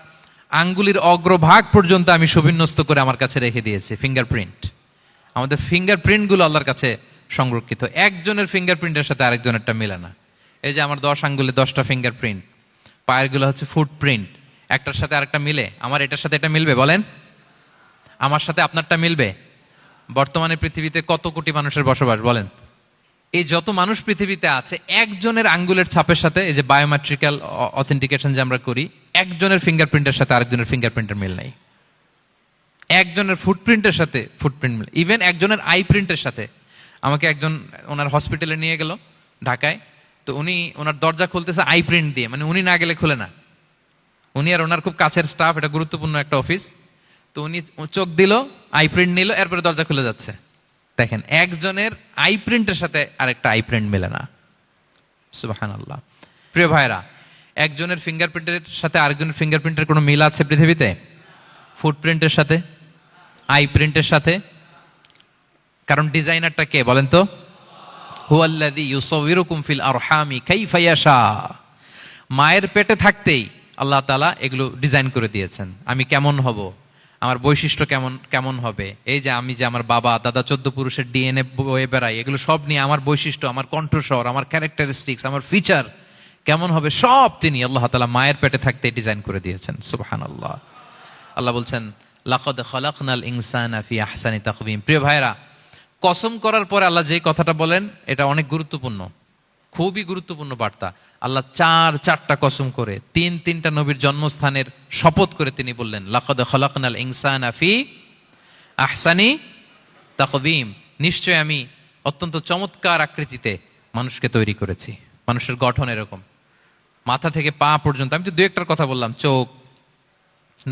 আঙ্গুলির অগ্রভাগ পর্যন্ত আমি সুবিন্যস্ত করে আমার কাছে রেখে দিয়েছি ফিঙ্গারপ্রিন্ট। আমাদের ফিঙ্গারপ্রিন্টগুলো আল্লাহর কাছে সংরক্ষিত। একজনের ফিঙ্গারপ্রিন্টের সাথে আরেকজনেরটা মিলে না। এই যে আমার 10 আঙ্গুলে 10টা ফিঙ্গারপ্রিন্ট, পায়েরগুলো হচ্ছে ফুটপ্রিন্ট, একটার সাথে আরেকটা মিলে? আমার এটার সাথে এটা মিলবে বলেন? আমার সাথে আপনারটা মিলবে? বর্তমানে পৃথিবীতে কত কোটি মানুষের বসবাস বলেন? এই যত মানুষ পৃথিবীতে আছে, একজনের আঙ্গুলের ছাপের সাথে, এই যে বায়োমেট্রিক্যাল অথেন্টিকেশন যে আমরা করি, একজনের ফিঙ্গারপ্রিন্টের সাথে আরেকজনের ফিঙ্গারপ্রিন্টের মিল নাই। একজনের ফুটপ্রিন্টের সাথে ফুটপ্রিন্ট মিল, ইভেন একজনের আই প্রিন্টের সাথে। আমাকে একজন ওনার হসপিটালে নিয়ে গেল ঢাকায়, তো উনি ওনার দরজা খুলতেছে আই প্রিন্ট দিয়ে, মানে উনি না গেলে খুলে না। উনি আর ওনার খুব কাছের স্টাফ, এটা গুরুত্বপূর্ণ একটা অফিস, তো উনি চোখ দিল, আই প্রিন্ট নিল, এরপরে দরজা খুলে যাচ্ছে। দেখেন, একজনের আই প্রিন্টের সাথে আরেকটা আই প্রিন্ট মেলে না। সুবহানাল্লাহ। প্রিয় ভাইরা, একজনের ফিঙ্গারপ্রিন্টের সাথে আরেকজনের ফিঙ্গারপ্রিন্টের কোনো মিল আছে পৃথিবীতে? ফুটপ্রিন্টের সাথে, আই প্রিন্টের সাথে? কারণ ডিজাইনারটা কে বলেন তো? হুয়াল্লাযী ইউসাউবিরুকুম ফিল আরহামি কাইফা ইয়াশা। মায়ের পেটে থাকতেই আল্লাহ তাআলা এগুলো ডিজাইন করে দিয়েছেন। আমি কেমন হব, আমার বৈশিষ্ট্য কেমন কেমন হবে, এই যে আমি যে আমার বাবা দাদা 14 পুরুষের ডিএনএ বয়ে বেড়াই, এগুলো সব নিয়ে আমার বৈশিষ্ট্য, আমার কণ্ঠস্বর, আমার ক্যারেক্টারিস্টিক্স, আমার ফিচার কেমন হবে, সব তিনি আল্লাহ তাআলা মায়ের পেটে থাকতে ডিজাইন করে দিয়েছেন। সুবহানাল্লাহ। আল্লাহ বলছেন, লাকাদ খালাকনাল ইনসানা ফি আহসানি তাকওয়িম। প্রিয় ভাইরা, কসম করার পরে আল্লাহ যে কথাটা বলেন, এটা অনেক গুরুত্বপূর্ণ, খুবই গুরুত্বপূর্ণ বার্তা। আল্লাহ চারটা কসম করে, তিনটা নবীর জন্মস্থানের শপথ করে তিনি বললেন, লাকাদ খালাকনাল ইনসানা ফি আহসানি তাকওয়িম। নিশ্চয় আমি অত্যন্ত চমৎকার আকৃতিতে মানুষকে তৈরি করেছি। মানুষের গঠন এরকম, মাথা থেকে পা পর্যন্ত। আমি তো দু একটার কথা বললাম, চোখ,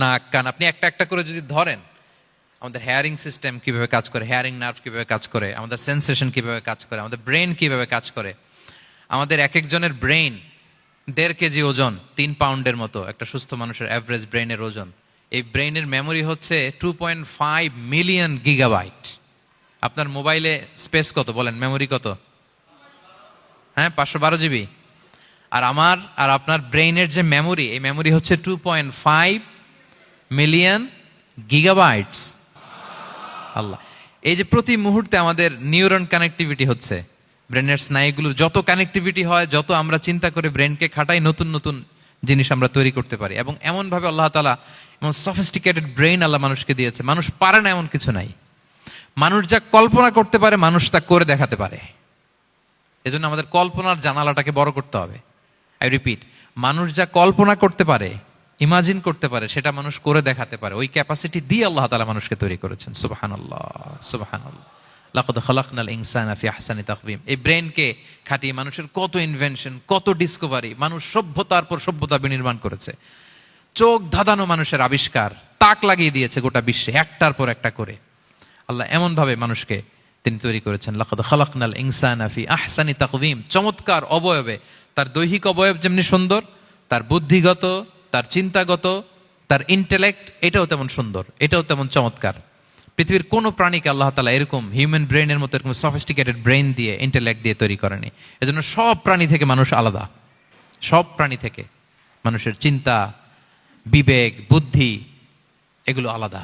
নাক, কান। আপনি একটা একটা করে যদি ধরেন, আমাদের হেয়ারিং সিস্টেম কিভাবে কাজ করে, হেয়ারিং নার্ভ কিভাবে কাজ করে, আমাদের সেন্সেশন কিভাবে কাজ করে, আমাদের ব্রেন কিভাবে কাজ করে। আমাদের এক একজনের ব্রেন 1.5 কেজি ওজন, 3 পাউন্ডের মতো একটা সুস্থ মানুষের অ্যাভারেজ ব্রেনের ওজন। এই ব্রেনের মেমোরি হচ্ছে 2.5 মিলিয়ন গিগাবাইট। আপনার মোবাইলে স্পেস কত বলেন, মেমোরি কত? হ্যাঁ, 512 জিবি। আর আমার আর আপনার ব্রেইনের যে মেমোরি, এই মেমোরি হচ্ছে 2.5 মিলিয়ন গিগাবাইটস। আল্লাহ, এই যে প্রতি মুহূর্তে আমাদের নিউরন কানেক্টিভিটি হচ্ছে, ব্রেনের স্নায়ুগুলোর যত কানেক্টিভিটি হয়, যত আমরা চিন্তা করে ব্রেনকে খাটাই, নতুন নতুন জিনিস আমরা তৈরি করতে পারি। এবং এমনভাবে আল্লাহ তাআলা এমন সফিস্টিকেটেড ব্রেইন আল্লাহ মানুষকে দিয়েছে, মানুষ পারে না এমন কিছু নাই। মানুষ যা কল্পনা করতে পারে, মানুষ তা করে দেখাতে পারে। এজন্য আমাদের কল্পনার জানালাটাকে বড় করতে হবে। আই রিপিট, মানুষ যা কল্পনা করতে পারে, ইমাজিন করতে পারে, সেটা মানুষ করে দেখাতে পারে। ওই ক্যাপাসিটি দিয়ে আল্লাহ তাআলা মানুষকে তৈরি করেছেন। সুবহানাল্লাহ, সুবহানাল্লাহ। লাকাদ খালাকনাল ইনসানা ফি আহসানি তাকওয়িম। এই ব্রেনকে খাটিয়ে মানুষের কত ইনভেনশন, কত ডিসকভারি, মানুষ সভ্যতার পর সভ্যতা বিনির্মাণ করেছে। চোখ ধাঁধানো মানুষের আবিষ্কার, তাক লাগিয়ে দিয়েছে গোটা বিশ্বে একটার পর একটা করে। আল্লাহ এমন ভাবে মানুষকে তিনি তৈরি করেছেন। লাকাদ খালাকনাল ইনসানা ফি আহসানি তাকওয়িম। চমৎকার অবয়বে, তার দৈহিক অবয়ব যেমনি সুন্দর, তার বুদ্ধিগত, তার চিন্তাগত, তার ইন্টেলেক্ট, এটাও তেমন সুন্দর, এটাও তেমন চমৎকার। পৃথিবীর কোনো প্রাণীকে আল্লাহ তাআলা এরকম হিউম্যান ব্রেনের মতো এরকম সফিস্টিকেটেড ব্রেন দিয়ে, ইন্টেলেক্ট দিয়ে তৈরি করেনি। এজন্য সব প্রাণী থেকে মানুষ আলাদা। সব প্রাণী থেকে মানুষের চিন্তা, বিবেক, বুদ্ধি এগুলো আলাদা।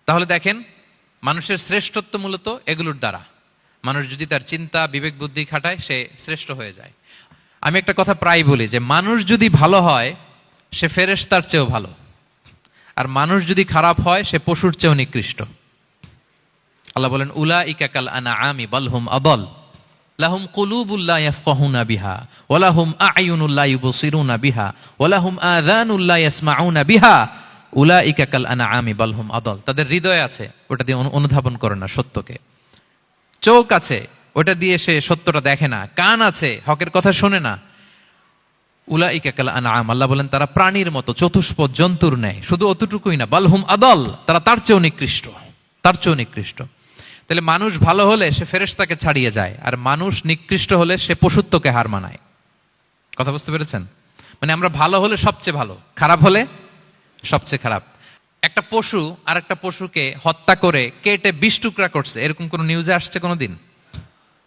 তাহলে দেখেন, মানুষের শ্রেষ্ঠত্ব মূলত এগুলোর দ্বারা। মানুষ যদি তার চিন্তা, বিবেক, বুদ্ধি খাটায়, সে শ্রেষ্ঠ হয়ে যায়। আমি একটা কথা প্রায় বলি যে, মানুষ যদি ভালো হয়, সে ফেরেশতার চেয়েও ভালো। আর মানুষ যদি খারাপ হয়, সে পশুর চেয়েও নিকৃষ্ট। আল্লাহ বলেন, উলাইকা কাল আনআমি বাল হুম আদাল লাহুম কুলুবুল লা ইয়াফকাহুনা বিহা ওয়া লাহুম আ'য়ুনুল লা ইউবসিরুনা বিহা ওয়া লাহুম আযানুল লা ইয়াসমাউনা বিহা উলাইকা কাল আনআমি বাল হুম আদাল। তাদের হৃদয় আছে, ওটা দিয়ে অনুধাবন করে না সত্যকে। চোখ আছে, ওটা দিয়ে সে সত্যটা দেখে না। কান আছে, হকের কথা শোনে না। উলাইকা কাল আনআম, আল্লাহ বলেন তারা প্রাণীর মতো, চতুষ্পদ জন্তুর ন্যায়। শুধু অতটুকুই না, বালহুম আদাল, তারা তার চেয়েও নিকৃষ্ট, তার চেয়েও নিকৃষ্ট। তাহলে মানুষ ভালো হলে সে ফেরেশতাকে ছাড়িয়ে যায়, আর মানুষ নিকৃষ্ট হলে সে পশুত্বকে হার মানায়। কথা বুঝতে পেরেছেন? মানে আমরা ভালো হলে সবচেয়ে ভালো, খারাপ হলে সবচেয়ে খারাপ। একটা পশু আর একটা পশুকে হত্যা করে কেটে 20 টুকরা করছে, এরকম কোন নিউজে আসছে কোনোদিন?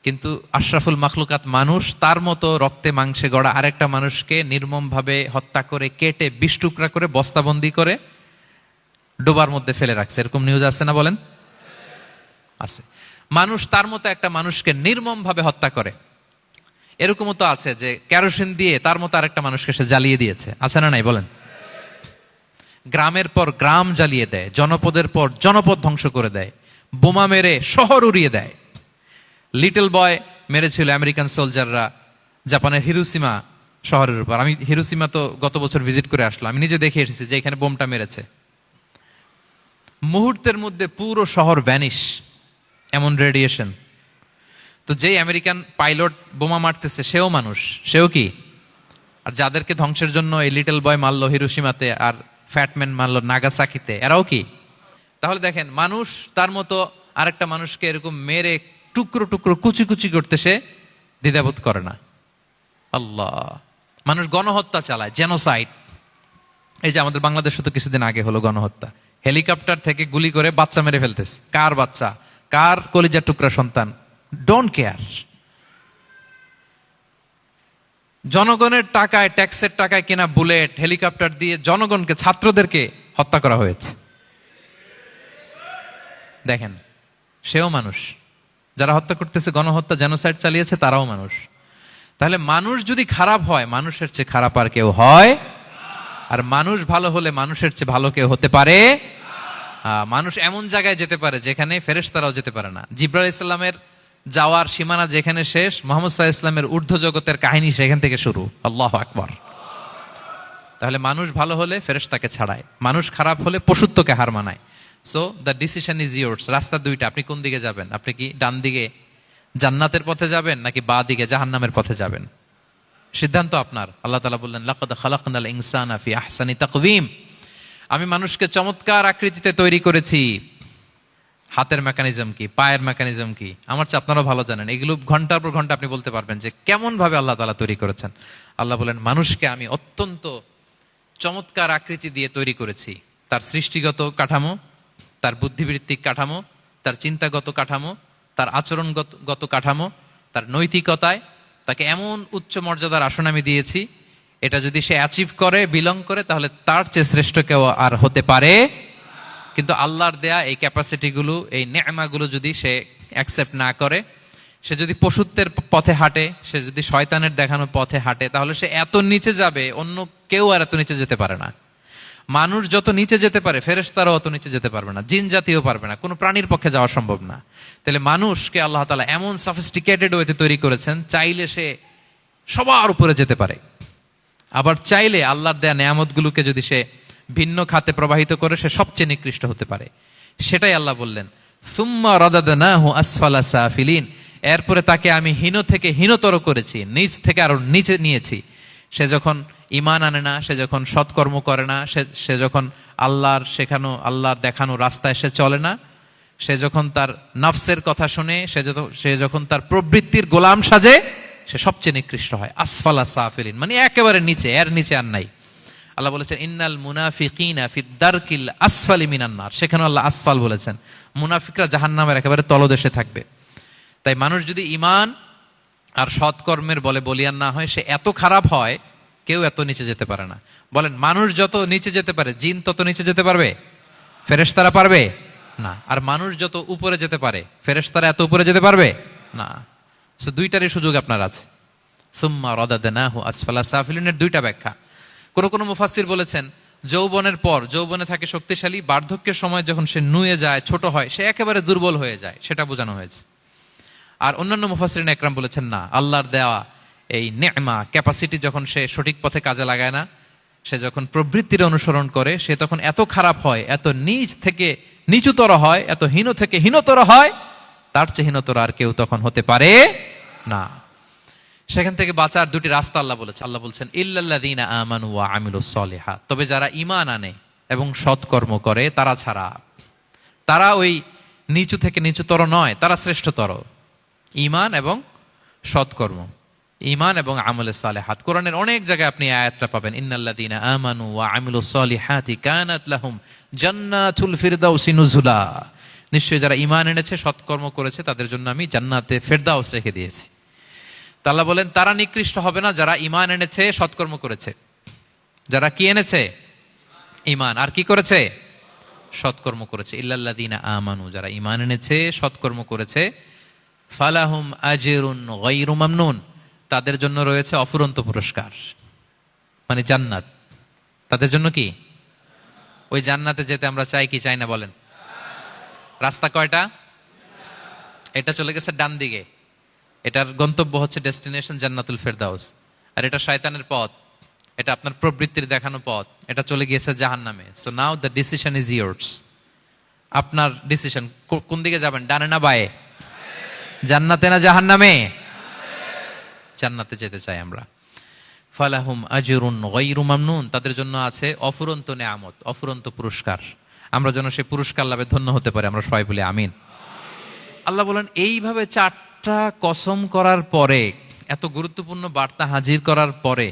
কিন্তু আশরাফুল মাখলুকাত মানুষ তার মতো রক্তে মাংসে গড়া আরেকটা মানুষকে নির্মমভাবে হত্যা করে কেটে 20 টুকরা করে বস্তাবন্দি করে ডোবার মধ্যে ফেলে রাখছে। এরকম নিউজ আছে না বলেন? আছে। মানুষ তার মতো একটা মানুষকে নির্মমভাবে হত্যা করে। এরকমও তো আছে যে কেরোসিন দিয়ে তার মতো আরেকটা মানুষকে সে জ্বালিয়ে দিয়েছে, আছে না নাই বলেন? গ্রামের পর গ্রাম জ্বালিয়ে দেয়, জনপদের পর জনপদ ধ্বংস করে দেয়, বোমা মেরে শহর উড়িয়ে দেয়। লিটল বয় মেরেছিল আমেরিকান সোলজাররা জাপানের হিরোশিমা শহরের উপর। আমি হিরোশিমা তো গত বছর ভিজিট করে আসলাম, আমি নিজে দেখে এসেছি যে এখানে বোমটা মেরেছে। মুহূর্তের মধ্যে পুরো শহর ভ্যানিশ, এমন রেডিয়েশন। তো যেই আমেরিকান পাইলট বোমা মারতেছে সেও মানুষ, সেও কি? আর যাদেরকে ধ্বংসের জন্য এই লিটল বয় মারলো হিরোশিমাতে আর ফ্যাটম্যান মারলো নাগাসাকিতে, এরাও কি? তাহলে দেখেন, মানুষ তার মতো আরেকটা মানুষকে এরকম মেরে টুকরো টুকরো কুচি কুচি করতে সে দ্বিধাবোধ করে না। আল্লাহ, মানুষ গণহত্যা চালায়, জেনোসাইড। এই যে আমাদের বাংলাদেশে তো কিছুদিন আগে হলো গণহত্যা, হেলিকপ্টার থেকে গুলি করে বাচ্চা মেরে ফেলতেছে। কার বাচ্চা, কার কলিজার টুকরা সন্তান, ডোন্ট কেয়ার। জনগণের টাকায়, ট্যাক্সের টাকায় কেনা বুলেট, হেলিকপ্টার দিয়ে জনগণকে, ছাত্রদেরকে হত্যা করা হয়েছে। দেখেন, সেও মানুষ। যারা হত্যা করতেছে, গণহত্যা, জেনোসাইড চালিয়েছে, তারাও মানুষ। তাহলে মানুষ যদি খারাপ হয়, মানুষের চেয়ে খারাপ আর কেউ হয়? আর মানুষ ভালো হলে মানুষের চেয়ে ভালো কেউ হতে পারে? মানুষ এমন জায়গায় যেতে পারে যেখানে ফেরেশতারাও যেতে পারে না। জিবরাইল ইসলামের যাওয়ার সীমানা যেখানে শেষ, মুহাম্মদ সাল্লাল্লাহু আলাইহি ওয়াসাল্লামের ঊর্ধ্ব জগতের কাহিনী সেখান থেকে শুরু। আল্লাহু আকবার। তাহলে মানুষ ভালো হলে ফেরেশতাকে ছাড়ায়, মানুষ খারাপ হলে পশুত্বকে হার মানায়। So the decision is yours. রাস্তা দুইটা, আপনি কোন দিকে যাবেন? আপনি কি ডান দিকে জান্নাতের পথে যাবেন নাকি বাঁ দিকে জাহান্নামের পথে যাবেন? সিদ্ধান্ত আপনার। আল্লাহ তাআলা বললেন, লাকাদ খালাকনাল ইনসানা ফি আহসানি তাকওয়িম। আমি মানুষকে চমৎকার আকৃতিতে তৈরি করেছি। হাতের মেকানিজম কি, পায়ের মেকানিজম কি, আমার চেয়ে আপনারাও ভালো জানেন। এগুলো ঘন্টার পর ঘন্টা আপনি বলতে পারবেন যে কেমন ভাবে আল্লাহ তাআলা তৈরি করেছেন। আল্লাহ বলেন, মানুষকে আমি অত্যন্ত চমৎকার আকৃতি দিয়ে তৈরি করেছি। তার সৃষ্টিগত কাঠামো, তার বুদ্ধিবৃত্তিক কাঠামো, তার চিন্তাগত কাঠামো, তার আচরণগত কাঠামো, তার নৈতিকতায় তাকে এমন উচ্চ মর্যাদার আসন আমি দিয়েছি, এটা যদি সে অ্যাচিভ করে, বিলং করে, তাহলে তার চেয়ে শ্রেষ্ঠ কেউ আর হতে পারে। কিন্তু আল্লাহর দেয়া এই ক্যাপাসিটিগুলো, এই নেয়ামাগুলো যদি সে অ্যাকসেপ্ট না করে, সে যদি পশুত্বের পথে হাঁটে, সে যদি শয়তানের দেখানো পথে হাঁটে, তাহলে সে এত নিচে যাবে, অন্য কেউ আর এত নিচে যেতে পারে না। মানুষ যত নিচে যেতে পারে, ফেরেশতারাও অত নিচে যেতে পারবে না, জিন জাতীয় পারবে না, কোনো প্রাণীর পক্ষে যাওয়া সম্ভব না। তাহলে মানুষকে আল্লাহ তাআলা এমন সফিস্টিকেটেড ওয়েতে তৈরি করেছেন, চাইলে সে সবার উপরে যেতে পারে। আবার চাইলে আল্লাহর দেয়া নেয়ামতগুলোকে যদি সে ভিন্ন খাতে প্রবাহিত করে, সে সবচেয়ে নিকৃষ্ট হতে পারে। সেটাই আল্লাহ বললেন, সুম্মা রাদাদনাহু আসফালা সাফিলিন। এরপরে তাকে আমি হীন থেকে হীনতর করেছি, নিচ থেকে আরো নিচে নিয়েছি। সে যখন ঈমান আনে না, সে যখন সৎকর্ম করে না, সে যখন আল্লাহর শেখানো, আল্লাহর দেখানো রাস্তায় সে চলে না, সে যখন তার নফসের কথা শুনে, সে যখন তার প্রবৃত্তির গোলাম সাজে, সে সবচেয়ে নিকৃষ্ট হয়। আসফালা সাফিলিন মানে একেবারে নিচে, এর নিচে আর নাই। আল্লাহ বলেছেন, ইন্নাল মুনাফিকিনা ফিদ দারকিল আসফালি মিনান নার। সেখানে আল্লাহ আসফাল বলেছেন। মুনাফিকরা জাহান্নামের একেবারে তলদেশে থাকবে। তাই মানুষ যদি ঈমান আর সৎকর্মের বলে বলিয়ান না হয়, সে এত খারাপ হয়, কেউ এত নিচে যেতে পারে না। বলেন, মানুষ যত নিচে যেতে পারে, জিন তত নিচে যেতে পারবে? ফেরেশতারা পারবে না। আর মানুষ যত উপরে যেতে পারে, ফেরেশতারা এত উপরে যেতে পারবে না। সো দুইটারই সুযোগ আপনার আছে। সুম্মা রাদাদনাহু আসফালা সাফিলিনের দুইটা ব্যাখ্যা। কোন কোন মুফাসসির বলেছেন, যৌবনের পর, যৌবনে থাকে শক্তিশালী, বার্ধক্যের সময় যখন সে নুয়ে যায়, ছোট হয়, সে একেবারে দুর্বল হয়ে যায়, সেটা বোঝানো হয়েছে। আর অন্যান্য মুফাসসিরিন একরাম বলেছেন, না, আল্লাহর দেওয়া এই নেয়মা, ক্যাপাসিটি যখন সে সঠিক পথে কাজে লাগায় না, সে যখন প্রবৃত্তির অনুসরণ করে, সে তখন এত খারাপ হয়, এত নিচ থেকে নিচুতর হয়, এত হীন থেকে হীনতর হয়, তার চেয়ে হীনতর আর কেউ তখন হতে পারে না। সেখান থেকে বাঁচার দুটি রাস্তা আল্লাহ বলেছে। আল্লাহ বলছেন, ইল্লাল্লাযীনা আমানু ওয়া আমিলুস সলিহাত। তবে যারা ঈমান আনে এবং সৎকর্ম করে তারা ছাড়া। তারা ওই নিচু থেকে নিচুতর নয়, তারা শ্রেষ্ঠতর। ঈমান এবং সৎকর্ম, ঈমান এবং আমলে সালেহাত। কোরআনের অনেক জায়গায় আপনি আয়াতটা পাবেন, ইন্নাল্লাযীনা আমানু ওয়া আমিলুস সলিহাতি কানাত লাহুম জান্নাতুল ফিরদাউসি নুজুলা। নিশ্চয়ই যারা ঈমান এনেছে, সৎকর্ম করেছে, তাদের জন্য আমি জান্নাতে ফেরদাউস রেখে দিয়েছি। তো আল্লাহ বলেন তারা নিকৃষ্ট হবে না যারা ঈমান এনেছে, সৎকর্ম করেছে। যারা কি এনেছে? ঈমান। আর কি করেছে? সৎকর্ম করেছে। ইল্লাল্লাযীনা আমানু, যারা ঈমান এনেছে, সৎকর্ম করেছে, ফালাহুম আজরুন গায়রু মামনুন, তাদের জন্য রয়েছে অফুরন্ত পুরস্কার, মানে জান্নাত। তাদের জন্য কি? ওই জান্নাতে যেতে আমরা চাই কি চাই না বলেন? রাস্তা কয়টা? এটা চলে গেছে ডান দিকে, এটার গন্তব্য হচ্ছে ডেস্টিনেশন জান্নাতুল ফেরদাউস। আর এটা শয়তানের পথ, এটা আপনার প্রবৃত্তির দেখানো পথ, এটা চলে গিয়েছে জাহান্নামে। So now the decision is years. আপনার ডিসিশন, কোন দিকে যাবেন, ডানে না বায়ে? জান্নাতে না জাহান্নামে? জান্নাতে যেতে চাই আমরা। ফালাহুম আজরুন গায়রু মামনুন, তাদের জন্য আছে অফুরন্ত নেয়ামত, অফুরন্ত পুরস্কার। আমরা যেন সেই পুরস্কার লাভে ধন্য হতে পারি, আমরা সবাই বলি আমিন। আল্লাহ বলেন এইভাবে 4টা কসম করার পরে, এত গুরুত্বপূর্ণ বার্তা হাজির করার পরে,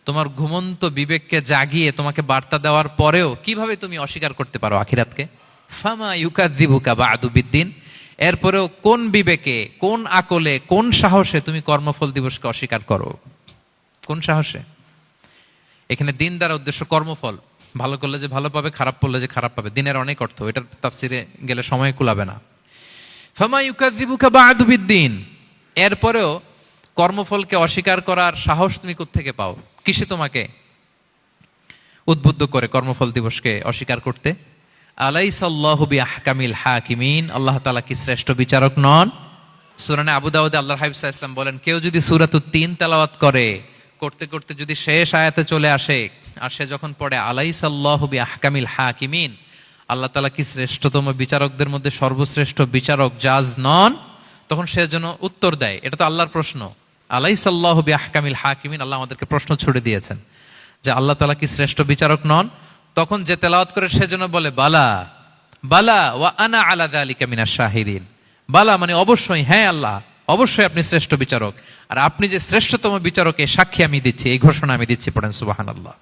তোমার ঘুমন্ত বিবেককে জাগিয়ে তোমাকে বার্তা দেওয়ার পরেও কিভাবে তুমি অস্বীকার করতে পারো আখিরাতকে? ফামা ইউকাযযিবুকা বা'দু বিদ্দিন, এরপরেও কোন বিবেকে, কোন আকলে, কোন সাহসে তুমি কর্মফল দিবসকে অস্বীকার করো? কোন সাহসে? এখানে দিন দ্বারা উদ্দেশ্য কর্মফল। ভালো করলে যে ভালো পাবে, খারাপ করলে যে খারাপ পাবে। দিনের অনেক অর্থ, এটার তাফসিরে গেলে সময় কুলাবে না। ফামা ইউকাযযিবুকা বা'দু বিদ্দিন, এরপরেও কর্মফলকে অস্বীকার করার সাহস তুমি কোত্থেকে পাও? কিসে তোমাকে উদ্বুদ্ধ করে কর্মফল দিবসকে অস্বীকার করতে? আলাইসাল্লাহু বিআহকামিল হাকিমিন, আল্লাহ তাআলা কি শ্রেষ্ঠ বিচারক নন? সূরা আবু দাউদে আল্লাহর হাবিব সাল্লাল্লাহু আলাইহি ওয়াসাল্লাম বলেন, কেউ যদি সূরাতুত তিন তেলাওয়াত করে, করতে করতে যদি শেষ আয়াতে চলে আসে, আর সে যখন পড়ে আলাইসাল্লাহু বিআহকামিল হাকিমিন, আল্লাহ তাআলা কি শ্রেষ্ঠতম বিচারকদের মধ্যে সর্বশ্রেষ্ঠ বিচারক জাজ নন, তখন সে যেন উত্তর দেয়, এটা তো আল্লাহর প্রশ্ন। আলাইসাল্লাহু বিআহকামিল হাকিমিন, আল্লাহ আমাদেরকে প্রশ্ন ছুড়ে দিয়েছেন যে আল্লাহ তাআলা কি শ্রেষ্ঠ বিচারক নন? তখন যে তেলাওয়াত করে সে যেন বলে বালা বালা ওয়া আনা আলা যালিকা মিনাশ শাহিদিন। বালা মানে অবশ্যই, হ্যাঁ আল্লাহ অবশ্যই আপনি শ্রেষ্ঠ বিচারক, আর আপনি যে শ্রেষ্ঠতম বিচারক এই সাক্ষী আমি দিচ্ছি, এই ঘোষণা আমি দিচ্ছি। পড়েন সুবহানাল্লাহ।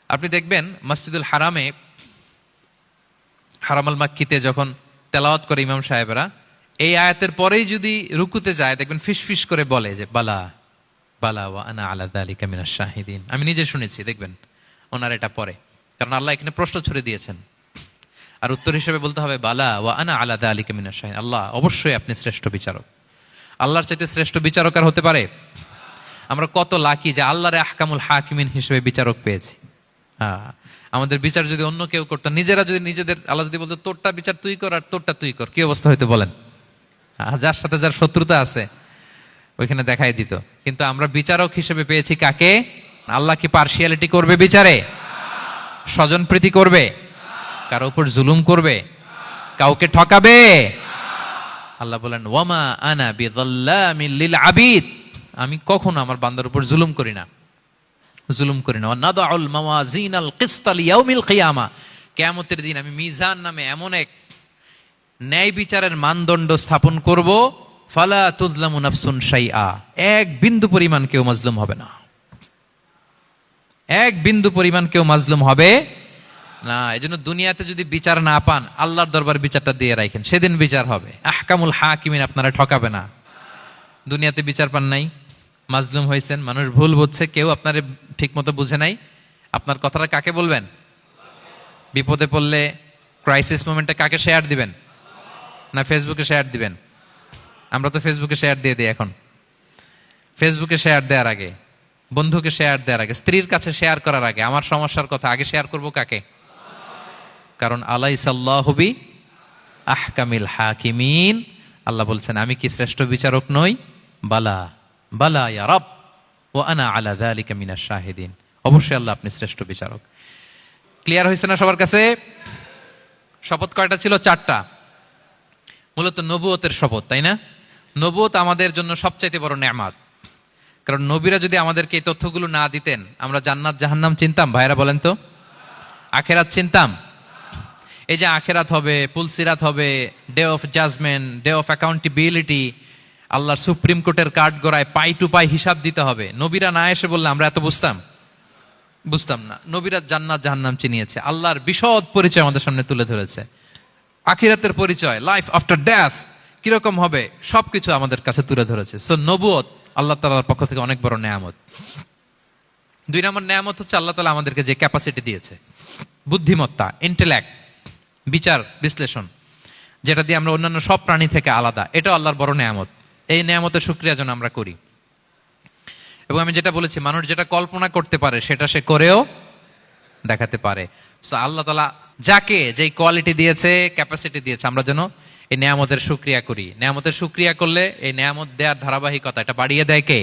আপনি দেখবেন মসজিদুল হারামে, হারামাল মাক্কিতে যখন তেলাওয়াত করে ইমাম সাহেবেরা, এই আয়াতের পরেই যদি রুকুতে যায়, দেখবেন ফিসফিস করে বলে যে বালা বালা ওয়া আনা আলা যালিকা মিনাশ শাহিদিন। আমি নিজে শুনেছি, দেখবেন ওনার এটা পরে, কারণ আল্লাহ এখানে প্রশ্ন ছুড়ে দিয়েছেন। আর উত্তর হিসেবে বলতে হবে বালা ওয়া আনা আলা যালিকা মিনাশ শাহিদিন, আল্লাহ অবশ্যই আপনি শ্রেষ্ঠ বিচারক। আল্লাহর চাইতে শ্রেষ্ঠ বিচারক আর হতে পারে? আমরা কত লাকি যে আল্লাহর আহকামুল হাকিমিন হিসেবে বিচারক পেয়েছি। হ্যাঁ, আমাদের বিচার যদি অন্য কেউ করতো, নিজেরা যদি নিজেদের, আল্লাহ যদি বলতো তোরটা বিচার তুই কর আর তোরটা তুই কর, কি অবস্থা হইতো বলেন? যার সাথে যার শত্রুতা আছে ওইখানে দেখাই দিত। কিন্তু আমরা বিচারক হিসেবে পেয়েছি কাকে? আল্লাহ কি পার্সিয়ালিটি করবে বিচারে? স্বজন প্রীতি করবে? কারো উপর জুলুম করবে? কাউকে ঠকাবে? আল্লাহ বলেন ওয়ামা আনা বিযাল্লামিল লিল আবিদ, আমি কখনো আমার বান্দার উপর জুলুম করি না, জুলুম করি না। নাদাউল মাওয়াজিনাল কিসতা লিয়াউমিল কিয়ামা, কিয়ামতের দিন আমি মিজান নামে এমন এক ন্যায় বিচারের মানদণ্ড স্থাপন করব, ফালা তুযলামু নাফসুন শাইআ, এক বিন্দু পরিমাণ কেউ মাজলুম হবে না, এক বিন্দু পরিমাণ কেউ মাজলুম হবে না। এজন্য দুনিয়াতে যদি বিচার না পান, আল্লাহর দরবার বিচারটা দিয়ে রাখেন, সেদিন বিচার হবে। আহকামুল হাকিমিন আপনারা ঠকাবে না। দুনিয়াতে বিচার পান নাই, মাজলুম হয়েছেন, মানুষ ভুল বুঝছে, কেউ আপনার ঠিক মতো বুঝে নাই, আপনার কথাটা কাকে বলবেন? বিপদে পড়লে, ক্রাইসিস মোমেন্টে কাকে শেয়ার দিবেন? না ফেসবুকে শেয়ার দিবেন? আমরা তো ফেসবুকে শেয়ার দিয়ে দিই এখন। ফেসবুকে শেয়ার দেওয়ার আগে, বন্ধুকে শেয়ার দেওয়ার আগে, স্ত্রীর কাছে শেয়ার করার আগে, আমার সমস্যার কথা আগে শেয়ার করব কাকে? কারণ আলাইসাল্লাহু বি আহকামিল হাকিমিন, আল্লাহ বলছেন আমি কি শ্রেষ্ঠ বিচারক নই? বালা বালা ইয়া রব ওয়া আনা আলা যালিকা মিনাশ শাহিদিন, অবশ্যই আল্লাহ আপনি শ্রেষ্ঠ বিচারক। ক্লিয়ার হয়েছে না সবার কাছে? শপথ কয়টা ছিল? 4টা। মূলত নবুয়তের শপথ, তাই না? নবুয়ত আমাদের জন্য সবচাইতে বড় নেয়ামত। কারণ নবীরা যদি আমাদেরকে এই তথ্যগুলো না দিতেন, আমরা জান্নাত জাহান্নাম চিনতাম? ভাইরা বলেন তো, আখেরাত চিনতাম? এই যে আখেরাত হবে, পুলসিরাত হবে, day of judgement, day of accountability, আল্লাহর সুপ্রিম কোর্টের কাঠ গড়ায় পাই টু পাই হিসাব দিতে হবে, নবীরা না এসে বললে আমরা এত বুঝতাম না। নবীরা জান্নাত জাহান্নাম চিনিয়েছে, আল্লাহর বিশদ পরিচয় আমাদের সামনে তুলে ধরেছে। আখিরাতের পরিচয়, লাইফ আফটার ডেথ কিরকম হবে, সবকিছু আমাদের কাছে তুলে ধরেছে। সো নবুয়ত আল্লাহ তাআলার পক্ষ থেকে অনেক বড় নেয়ামত। 2 নম্বর নেয়ামত হচ্ছে আল্লাহ তাআলা আমাদেরকে যে ক্যাপাসিটি দিয়েছে, বুদ্ধিমত্তা, ইন্টেলেক্ট, বিচার বিশ্লেষণ, যেটা দিয়ে আমরা অন্যান্য সব প্রাণী থেকে আলাদা, এটাও আল্লাহর বড় নেয়ামত। এই নেয়ামতের শুকরিয়া যেন আমরা করি। এবং আমি যেটা বলেছি, মানুষ যেটা কল্পনা করতে পারে সেটা সে করেও দেখাতে পারে। সো আল্লাহ তাআলা যাকে যেই কোয়ালিটি দিয়েছে, ক্যাপাসিটি দিয়েছে, আমরা যেন এই নেয়ামতের শুকরিয়া করি। নেয়ামতের শুকরিয়া করলে এই নেয়ামত দেওয়ার ধারাবাহিকতা এটা বাড়িয়ে দেয় কে?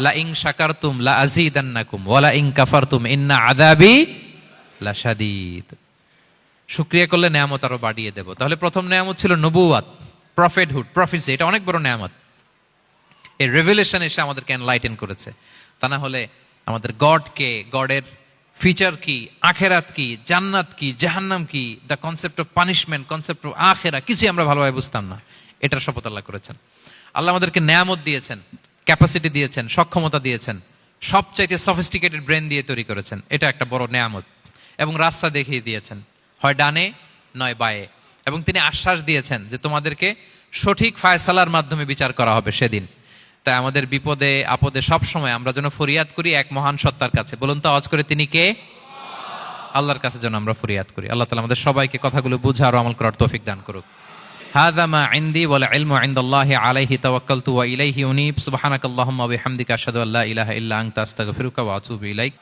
লা ইন শাকারতুম লা আযীদান্নাকুম ওয়া লা ইন কাফারতুম ইন্না আযাবি লাশাদীদ। শুকরিয়া করলে নেয়ামত আরো বাড়িয়ে দেব। তাহলে প্রথম নেয়ামত ছিল নবুওয়াত, প্রফেটহুড, প্রফেসি। এটা অনেক বড় নেয়ামত। এই রেভেলেশন এসে আমাদেরকে এনলাইটেন করেছে। তা না হলে আমাদের গডকে, গডের ফিচার কি, আখেরাত কি, জান্নাত কি, জাহান্নাম কি, the concept of punishment, concept of আখেরা, কিছুই আমরা ভালোভাবে বুঝতাম না। এটার শপথ আল্লাহ করেছেন। আল্লাহ আমাদেরকে নেয়ামত দিয়েছেন, ক্যাপাসিটি দিয়েছেন, সক্ষমতা দিয়েছেন, সবচাইতে সফিস্টিকেটেড ব্রেন দিয়ে তৈরি করেছেন। এটা একটা বড় নেয়ামত। এবং রাস্তা দেখিয়ে দিয়েছেন, হয় ডানে নয় বায়ে। এবং তিনি আশ্বাস দিয়েছেন যে তোমাদেরকে সঠিক ফায়সালার মাধ্যমে বিচার করা হবে সেদিন। তাই আমাদের বিপদে আপদে সব সময় আমরা যেন ফরিয়াদ করি এক মহান সত্তার কাছে। বলুন তো আওয়াজ করে, তিনি কে? আল্লাহর কাছে যেন আমরা ফরিয়াদ করি। আল্লাহ তাআলা আমাদের সবাইকে কথাগুলো বুঝার ও আমল করার তৌফিক দান করুক। হাযা মা ইনদি ওয়াল ইলমু ইনদাল্লাহি আলাইহি তাওয়াক্কালতু ওয়া ইলাইহি উনীব। সুবহানাকাল্লাহুম্মা ওয়া বিহামদিকা আশহাদু আল্লা ইলাহা ইল্লা আনতা আস্তাগফিরুকা ওয়া আতুবু ইলাইক।